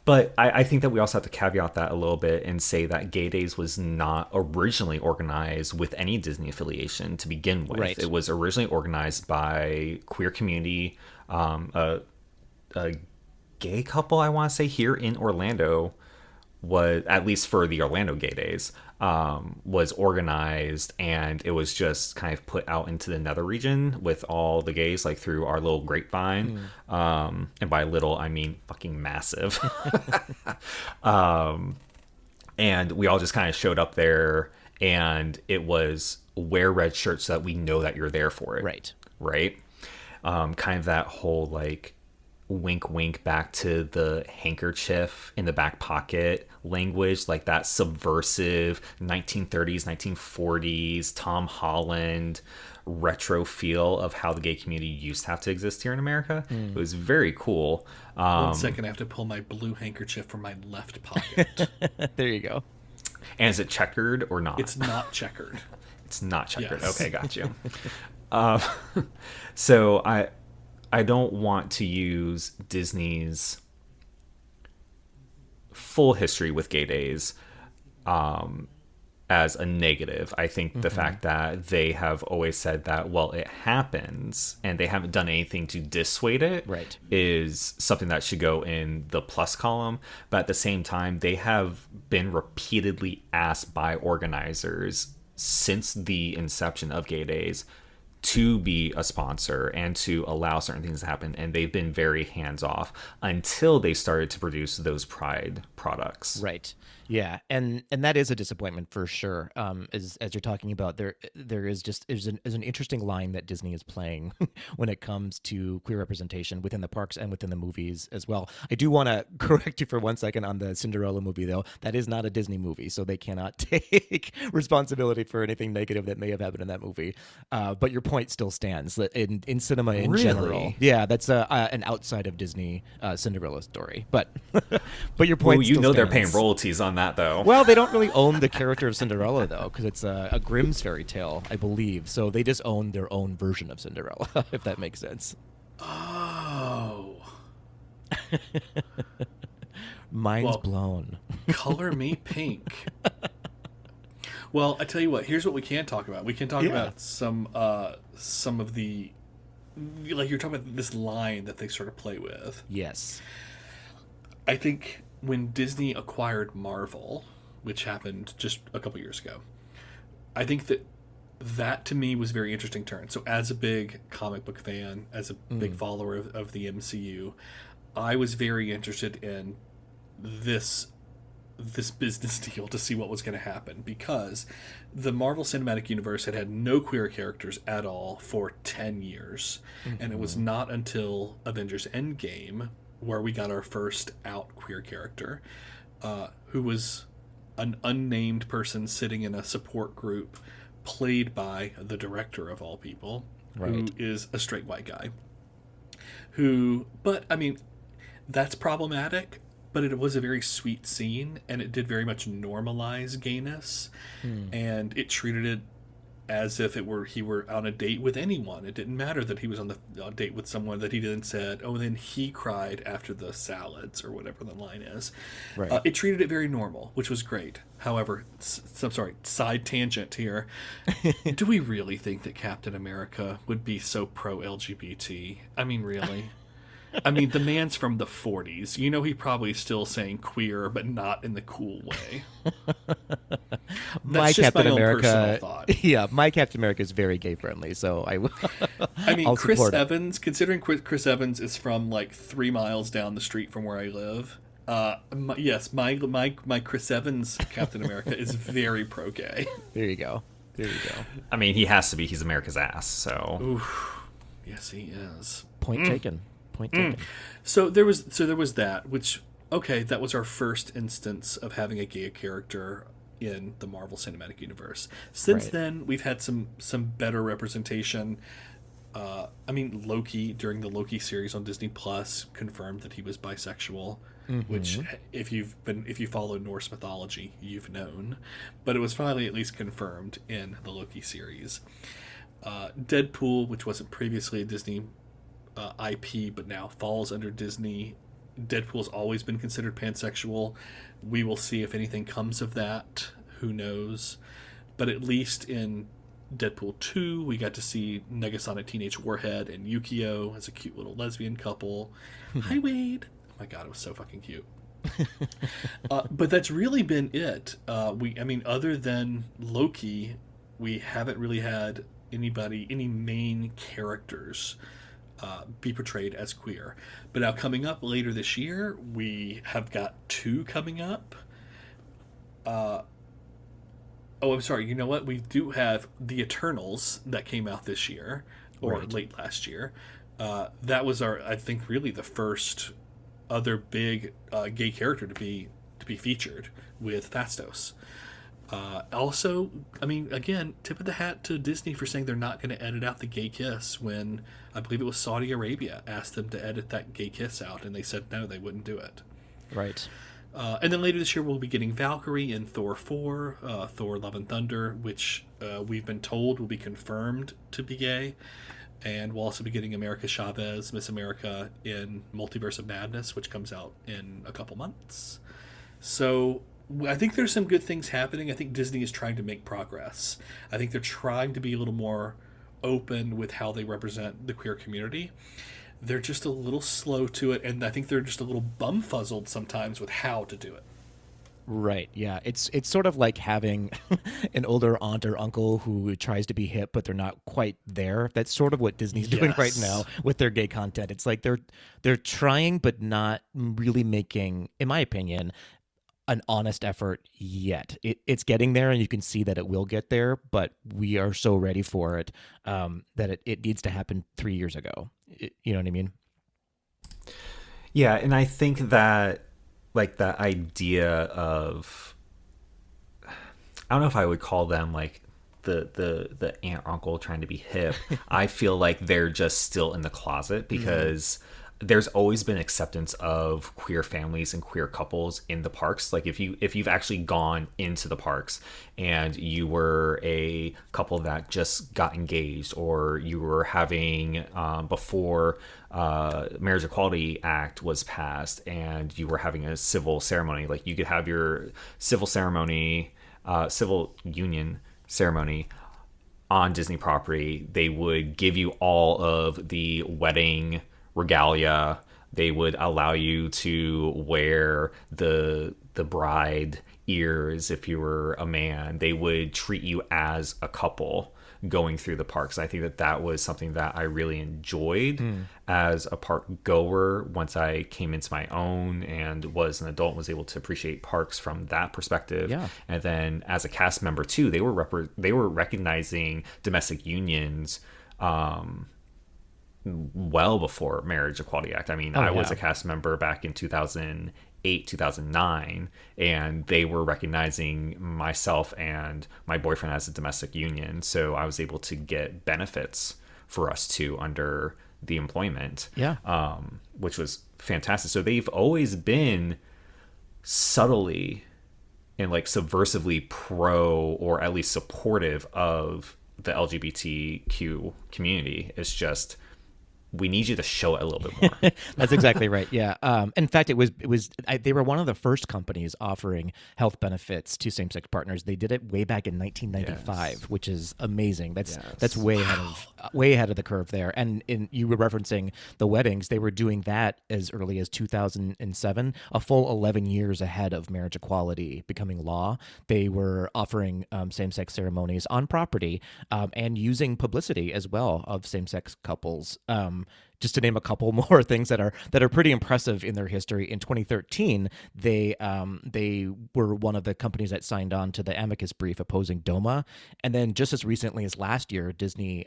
Speaker 1: But I think that we also have to caveat that a little bit and say that Gay Days was not originally organized with any Disney affiliation to begin with.
Speaker 3: Right.
Speaker 1: It was originally organized by queer community, a gay couple, I want to say, here in Orlando, was, at least for the Orlando Gay Days, was organized, and it was just kind of put out into the nether region with all the gays, like through our little grapevine. And by little, I mean fucking massive. And we all just kind of showed up there, and it was wear red shirts so that we know that you're there for it. Right. Kind of that whole like wink wink back to the handkerchief in the back pocket language, like that subversive 1930s 1940s Tom Holland retro feel of how the gay community used to have to exist here in America. It was very cool.
Speaker 2: 1 second, I have to pull my blue handkerchief from my left pocket.
Speaker 3: There you go.
Speaker 1: And is it checkered or not?
Speaker 2: It's not checkered.
Speaker 1: It's not checkered.
Speaker 2: Yes.
Speaker 1: Okay, got you. So I don't want to use Disney's full history with Gay Days as a negative. I think the fact that they have always said that, well, it happens, and they haven't done anything to dissuade it,
Speaker 3: Right.
Speaker 1: is something that should go in the plus column. But at the same time, they have been repeatedly asked by organizers since the inception of Gay Days to be a sponsor and to allow certain things to happen, and they've been very hands off until they started to produce those Pride products.
Speaker 3: Right. Yeah, and that is a disappointment for sure. As you're talking about, there is an interesting line that Disney is playing when it comes to queer representation within the parks and within the movies as well. I do want to correct you for 1 second on the Cinderella movie, though. That is not a Disney movie, so they cannot take responsibility for anything negative that may have happened in that movie. But your point still stands that in cinema in
Speaker 1: Really?
Speaker 3: general, yeah, that's an outside of Disney Cinderella story. But but your point.
Speaker 1: Well, you
Speaker 3: still
Speaker 1: know they're
Speaker 3: stands.
Speaker 1: paying royalties on that, though.
Speaker 3: Well, they don't really own the character of Cinderella, though, because it's a Grimm's fairy tale, I believe. So they just own their own version of Cinderella, if that makes sense.
Speaker 2: Oh.
Speaker 3: Mind's blown.
Speaker 2: Color me pink. Well, I tell you what, here's what we can talk about. We can talk about some of the, like you're talking about this line that they sort of play with.
Speaker 3: Yes.
Speaker 2: I think when Disney acquired Marvel, which happened just a couple years ago, I think that to me was a very interesting turn. So as a big comic book fan, as a big follower of the MCU, I was very interested in this business deal to see what was going to happen, because the Marvel Cinematic Universe had no queer characters at all for 10 years. And it was not until Avengers Endgame where we got our first out queer character, who was an unnamed person sitting in a support group played by the director of all people, who is a straight white guy. But I mean, that's problematic, but it was a very sweet scene, and it did very much normalize gayness, and it treated it as if he were on a date with anyone. It didn't matter that he was on a date with someone that he then said, oh, then he cried after the salads, or whatever the line is.
Speaker 3: Right.
Speaker 2: It treated it very normal, which was great. However, I'm sorry, side tangent here. Do we really think that Captain America would be so pro-LGBT? I mean, really? I mean, the man's from the 40s. You know, he probably still saying queer, but not in the cool way.
Speaker 3: My
Speaker 2: That's just
Speaker 3: Captain
Speaker 2: my own
Speaker 3: America,
Speaker 2: personal thought.
Speaker 3: yeah, my Captain America is very gay friendly, so I
Speaker 2: mean,
Speaker 3: I'll
Speaker 2: Chris
Speaker 3: support it.
Speaker 2: Evans, considering Chris Evans is from like 3 miles down the street from where I live. Yes, my Chris Evans Captain America is very pro-gay.
Speaker 3: There you go.
Speaker 1: I mean, he has to be. He's America's ass, so.
Speaker 2: Oof. Yes, he is.
Speaker 3: Point taken.
Speaker 2: So there was that, which, okay, that was our first instance of having a gay character in the Marvel Cinematic Universe. Since then, we've had some better representation. I mean, Loki, during the Loki series on Disney Plus, confirmed that he was bisexual, which if you follow Norse mythology, you've known, but it was finally at least confirmed in the Loki series. Deadpool, which wasn't previously a Disney IP, but now falls under Disney. Deadpool's always been considered pansexual. We will see if anything comes of that. Who knows? But at least in Deadpool 2, we got to see Negasonic Teenage Warhead and Yukio as a cute little lesbian couple. Hi, Wade. Oh my god, it was so fucking cute. But that's really been it. Other than Loki, we haven't really had any main characters be portrayed as queer. But now coming up later this year, we have got 2 coming up. I'm sorry. You know what? We do have The Eternals that came out this year, or late last year. That was I think, really the first other big gay character to be featured with Fastos. Also, I mean, again, tip of the hat to Disney for saying they're not going to edit out the gay kiss when I believe it was Saudi Arabia asked them to edit that gay kiss out, and they said no, they wouldn't do it.
Speaker 3: Right.
Speaker 2: And then later this year, we'll be getting Valkyrie in Thor 4, Thor Love and Thunder, which we've been told will be confirmed to be gay. And we'll also be getting America Chavez, Miss America, in Multiverse of Madness, which comes out in a couple months. So I think there's some good things happening. I think Disney is trying to make progress. I think they're trying to be a little more open with how they represent the queer community. They're just a little slow to it, and I think they're just a little bumfuzzled sometimes with how to do it.
Speaker 3: Right. Yeah. It's sort of like having an older aunt or uncle who tries to be hip, but they're not quite there. That's sort of what Disney's doing right now with their gay content. It's like they're trying, but not really making, in my opinion, an honest effort yet. It's getting there, and you can see that it will get there, but we are so ready for it that it needs to happen 3 years ago. You know what I mean?
Speaker 1: Yeah, and I think that, like, the idea of, I don't know if I would call them like the aunt or uncle trying to be hip. I feel like they're just still in the closet because there's always been acceptance of queer families and queer couples in the parks. Like if you've actually gone into the parks and you were a couple that just got engaged, or you were having before Marriage Equality Act was passed and you were having a civil ceremony, like you could have your civil union ceremony on Disney property. They would give you all of the wedding regalia. They would allow you to wear the bride ears if you were a man. They would treat you as a couple going through the parks. I think that was something that I really enjoyed as a park goer once I came into my own and was an adult and was able to appreciate parks from that perspective.
Speaker 3: Yeah.
Speaker 1: And then as a cast member too, they were recognizing domestic unions well before Marriage Equality Act. I mean, I was a cast member back in 2008, 2009, and they were recognizing myself and my boyfriend as a domestic union. So I was able to get benefits for us too under the employment, which was fantastic. So they've always been subtly and like subversively pro, or at least supportive of the LGBTQ community. It's just, we need you to show it a little bit more.
Speaker 3: That's exactly right. Yeah. In fact, they were one of the first companies offering health benefits to same-sex partners. They did it way back in 1995, which is amazing. That's way ahead of the curve there. And you were referencing the weddings. They were doing that as early as 2007, a full 11 years ahead of marriage equality becoming law. They were offering same-sex ceremonies on property and using publicity as well of same-sex couples. Just to name a couple more things that are pretty impressive in their history. In 2013, they were one of the companies that signed on to the amicus brief opposing DOMA, and then just as recently as last year, Disney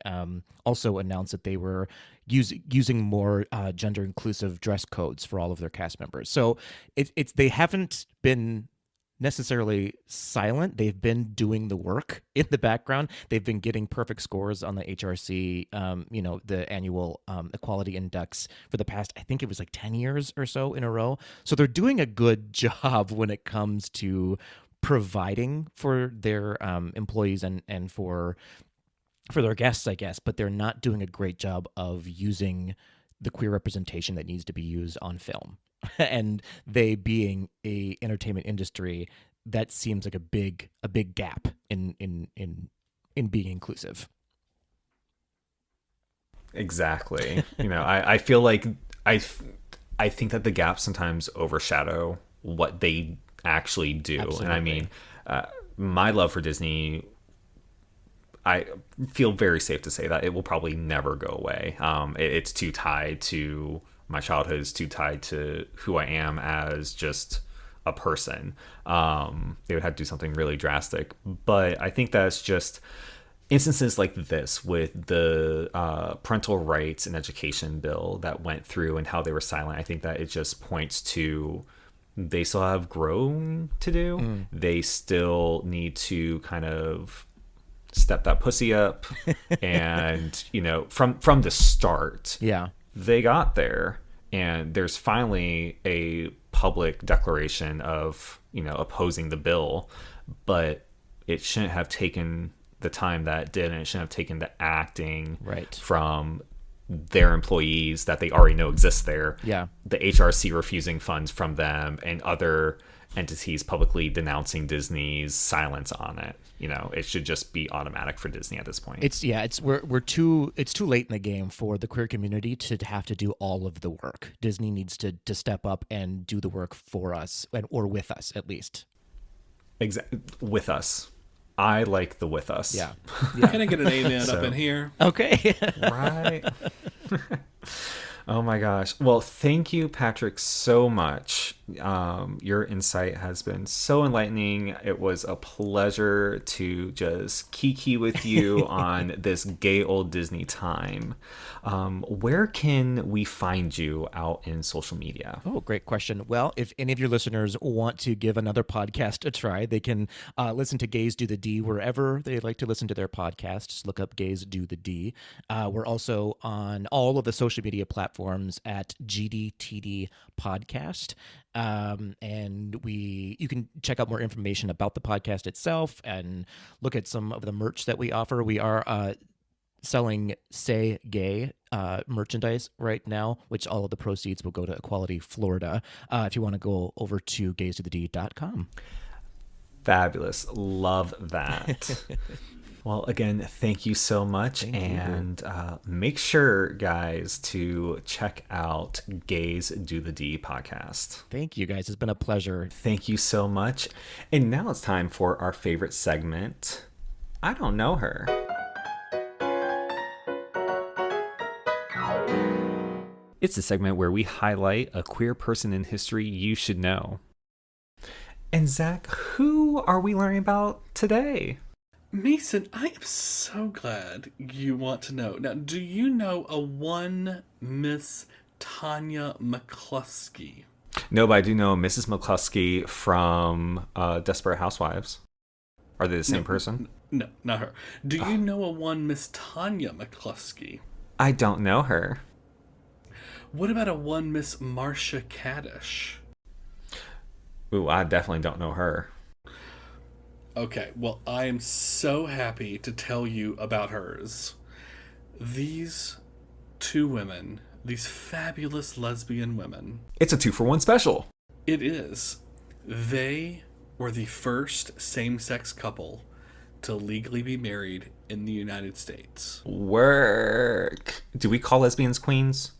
Speaker 3: also announced that they were using more gender inclusive dress codes for all of their cast members. So they haven't been necessarily silent. They've been doing the work in the background. They've been getting perfect scores on the HRC, the annual equality index for the past, I think it was like 10 years or so in a row. So they're doing a good job when it comes to providing for their employees and for their guests, I guess, but they're not doing a great job of using the queer representation that needs to be used on film. And they being a entertainment industry, that seems like a big gap in being inclusive.
Speaker 1: Exactly. I feel like I think that the gaps sometimes overshadow what they actually do.
Speaker 3: Absolutely.
Speaker 1: And I mean, my love for Disney, I feel very safe to say that it will probably never go away. It's too tied to my childhood. It's too tied to who I am as just a person. They would have to do something really drastic. But I think that's just instances like this with the parental rights and education bill that went through and how they were silent. I think that it just points to they still have growing to do. They still need to kind of step that pussy up. And, from the start, they got there. And there's finally a public declaration of, opposing the bill. But it shouldn't have taken the time that it did, and it shouldn't have taken the acting from their employees that they already know exist there. The HRC refusing funds from them, and other entities publicly denouncing Disney's silence on it. It should just be automatic for Disney at this point.
Speaker 3: It's too late in the game for the queer community to have to do all of the work. Disney needs to step up and do the work for us, or with us at least.
Speaker 1: With us. I like the with us.
Speaker 2: Yeah. Can I get an amen up in here?
Speaker 3: Okay.
Speaker 1: Right. Oh my gosh. Well, thank you, Patrick, so much. Your insight has been so enlightening. It was a pleasure to just kiki with you on this gay old Disney time. Where can we find you out in social media?
Speaker 3: Oh, great question. Well, if any of your listeners want to give another podcast a try, they can listen to Gays Do the D wherever they like to listen to their podcast. Just look up Gays Do the D. We're also on all of the social media platforms at GDTD Podcast. And you can check out more information about the podcast itself and look at some of the merch that we offer. We are selling Say Gay merchandise right now, which all of the proceeds will go to Equality Florida. If you want to go over to gaysdothed.com.
Speaker 1: Fabulous. Love that. Well, again, thank you so much. And make sure, guys, to check out Gays Do the D podcast.
Speaker 3: Thank you, guys. It's been a pleasure.
Speaker 1: Thank you so much. And now it's time for our favorite segment, I Don't Know Her. It's a segment where we highlight a queer person in history you should know. And Zach, who are we learning about today?
Speaker 2: Mason, I am so glad you want to know. Now, do you know a one Miss Tanya McCloskey?
Speaker 1: No, but I do know Mrs. McCloskey from Desperate Housewives. Are they the same person?
Speaker 2: No, not her. Do you know a one Miss Tanya McCloskey?
Speaker 1: I don't know her.
Speaker 2: What about a one Miss Marcia Kadish?
Speaker 1: Ooh, I definitely don't know her.
Speaker 2: Okay, well, I am so happy to tell you about hers. These two women, these fabulous lesbian women.
Speaker 1: It's a 2-for-1 special.
Speaker 2: It is. They were the first same-sex couple to legally be married in the United States.
Speaker 1: Work. Do we call lesbians queens?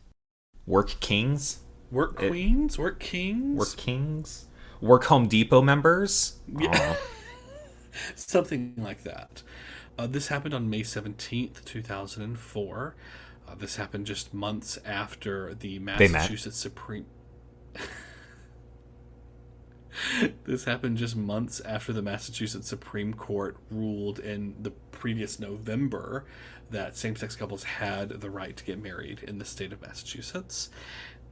Speaker 1: Work kings?
Speaker 2: Work queens? Work kings?
Speaker 1: Work kings? Work Home Depot members?
Speaker 2: Yeah. Something like that. This happened on May 17th, 2004. This happened just months after the Massachusetts Supreme... This happened just months after the Massachusetts Supreme Court ruled in the previous November that same-sex couples had the right to get married in the state of Massachusetts.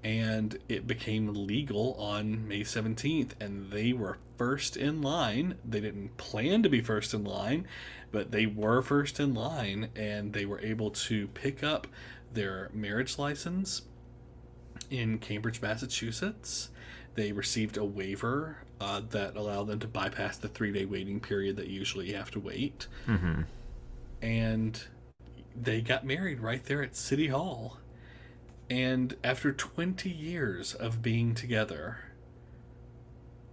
Speaker 2: and it became legal on May 17th, and they were first in line. They didn't plan to be first in line, but they were first in line, and they were able to pick up their marriage license in Cambridge, Massachusetts. They received a waiver that allowed them to bypass the 3-day waiting period that usually you have to wait.
Speaker 1: Mm-hmm.
Speaker 2: And they got married right there at City Hall. And after 20 years of being together,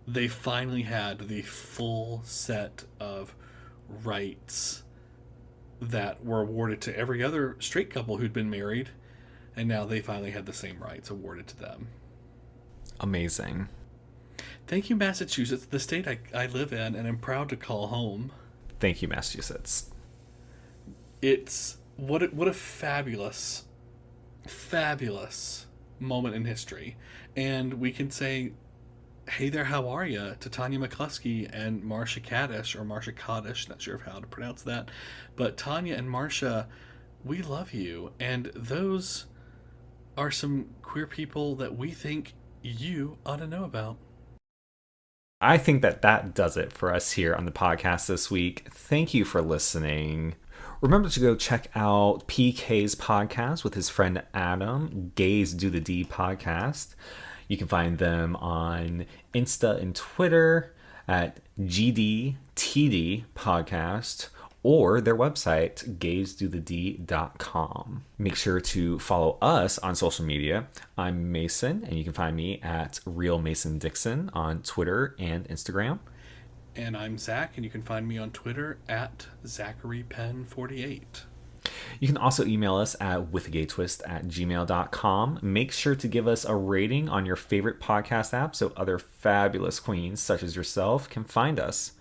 Speaker 2: they finally had the full set of rights that were awarded to every other straight couple who'd been married, and now they finally had the same rights awarded to them.
Speaker 1: Amazing.
Speaker 2: Thank you, Massachusetts, the state I live in and am proud to call home.
Speaker 1: Thank you, Massachusetts.
Speaker 2: It's what a fabulous moment in history. And we can say, hey there, how are you, to Tanya McCloskey and Marcia Kadish, or Marcia Kadish, not sure of how to pronounce that. But Tanya and Marcia, we love you. And those are some queer people that we think you ought to know about.
Speaker 1: I think that does it for us here on the podcast this week. Thank you for listening. Remember to go check out PK's podcast with his friend Adam, Gays Do the D podcast. You can find them on Insta and Twitter at GDTD podcast, or their website, gaysdothed.com. Make sure to follow us on social media. I'm Mason, and you can find me at Real Mason Dixon on Twitter and Instagram.
Speaker 2: And I'm Zach, and you can find me on Twitter at ZacharyPenn48.
Speaker 1: You can also email us at withagaytwist@gmail.com. Make sure to give us a rating on your favorite podcast app so other fabulous queens such as yourself can find us.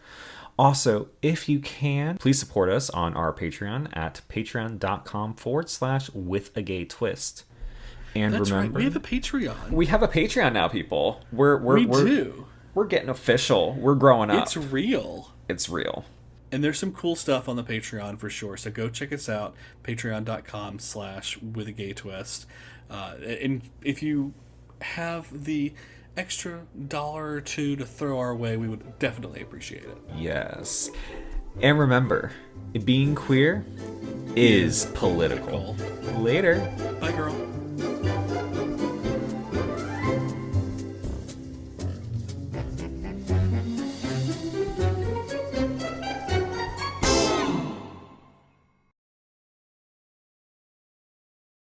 Speaker 1: Also, if you can, please support us on our Patreon at patreon.com/withagaytwist. And
Speaker 2: That's
Speaker 1: remember,
Speaker 2: right. We have a Patreon.
Speaker 1: We have a Patreon now, people.
Speaker 2: We do.
Speaker 1: We're getting official. We're growing up.
Speaker 2: It's real.
Speaker 1: It's real.
Speaker 2: And there's some cool stuff on the Patreon for sure. So go check us out, patreon.com/withagaytwist. And if you have the extra $1 or $2 to throw our way, we would definitely appreciate it.
Speaker 1: Yes. And remember, being queer is political. Later.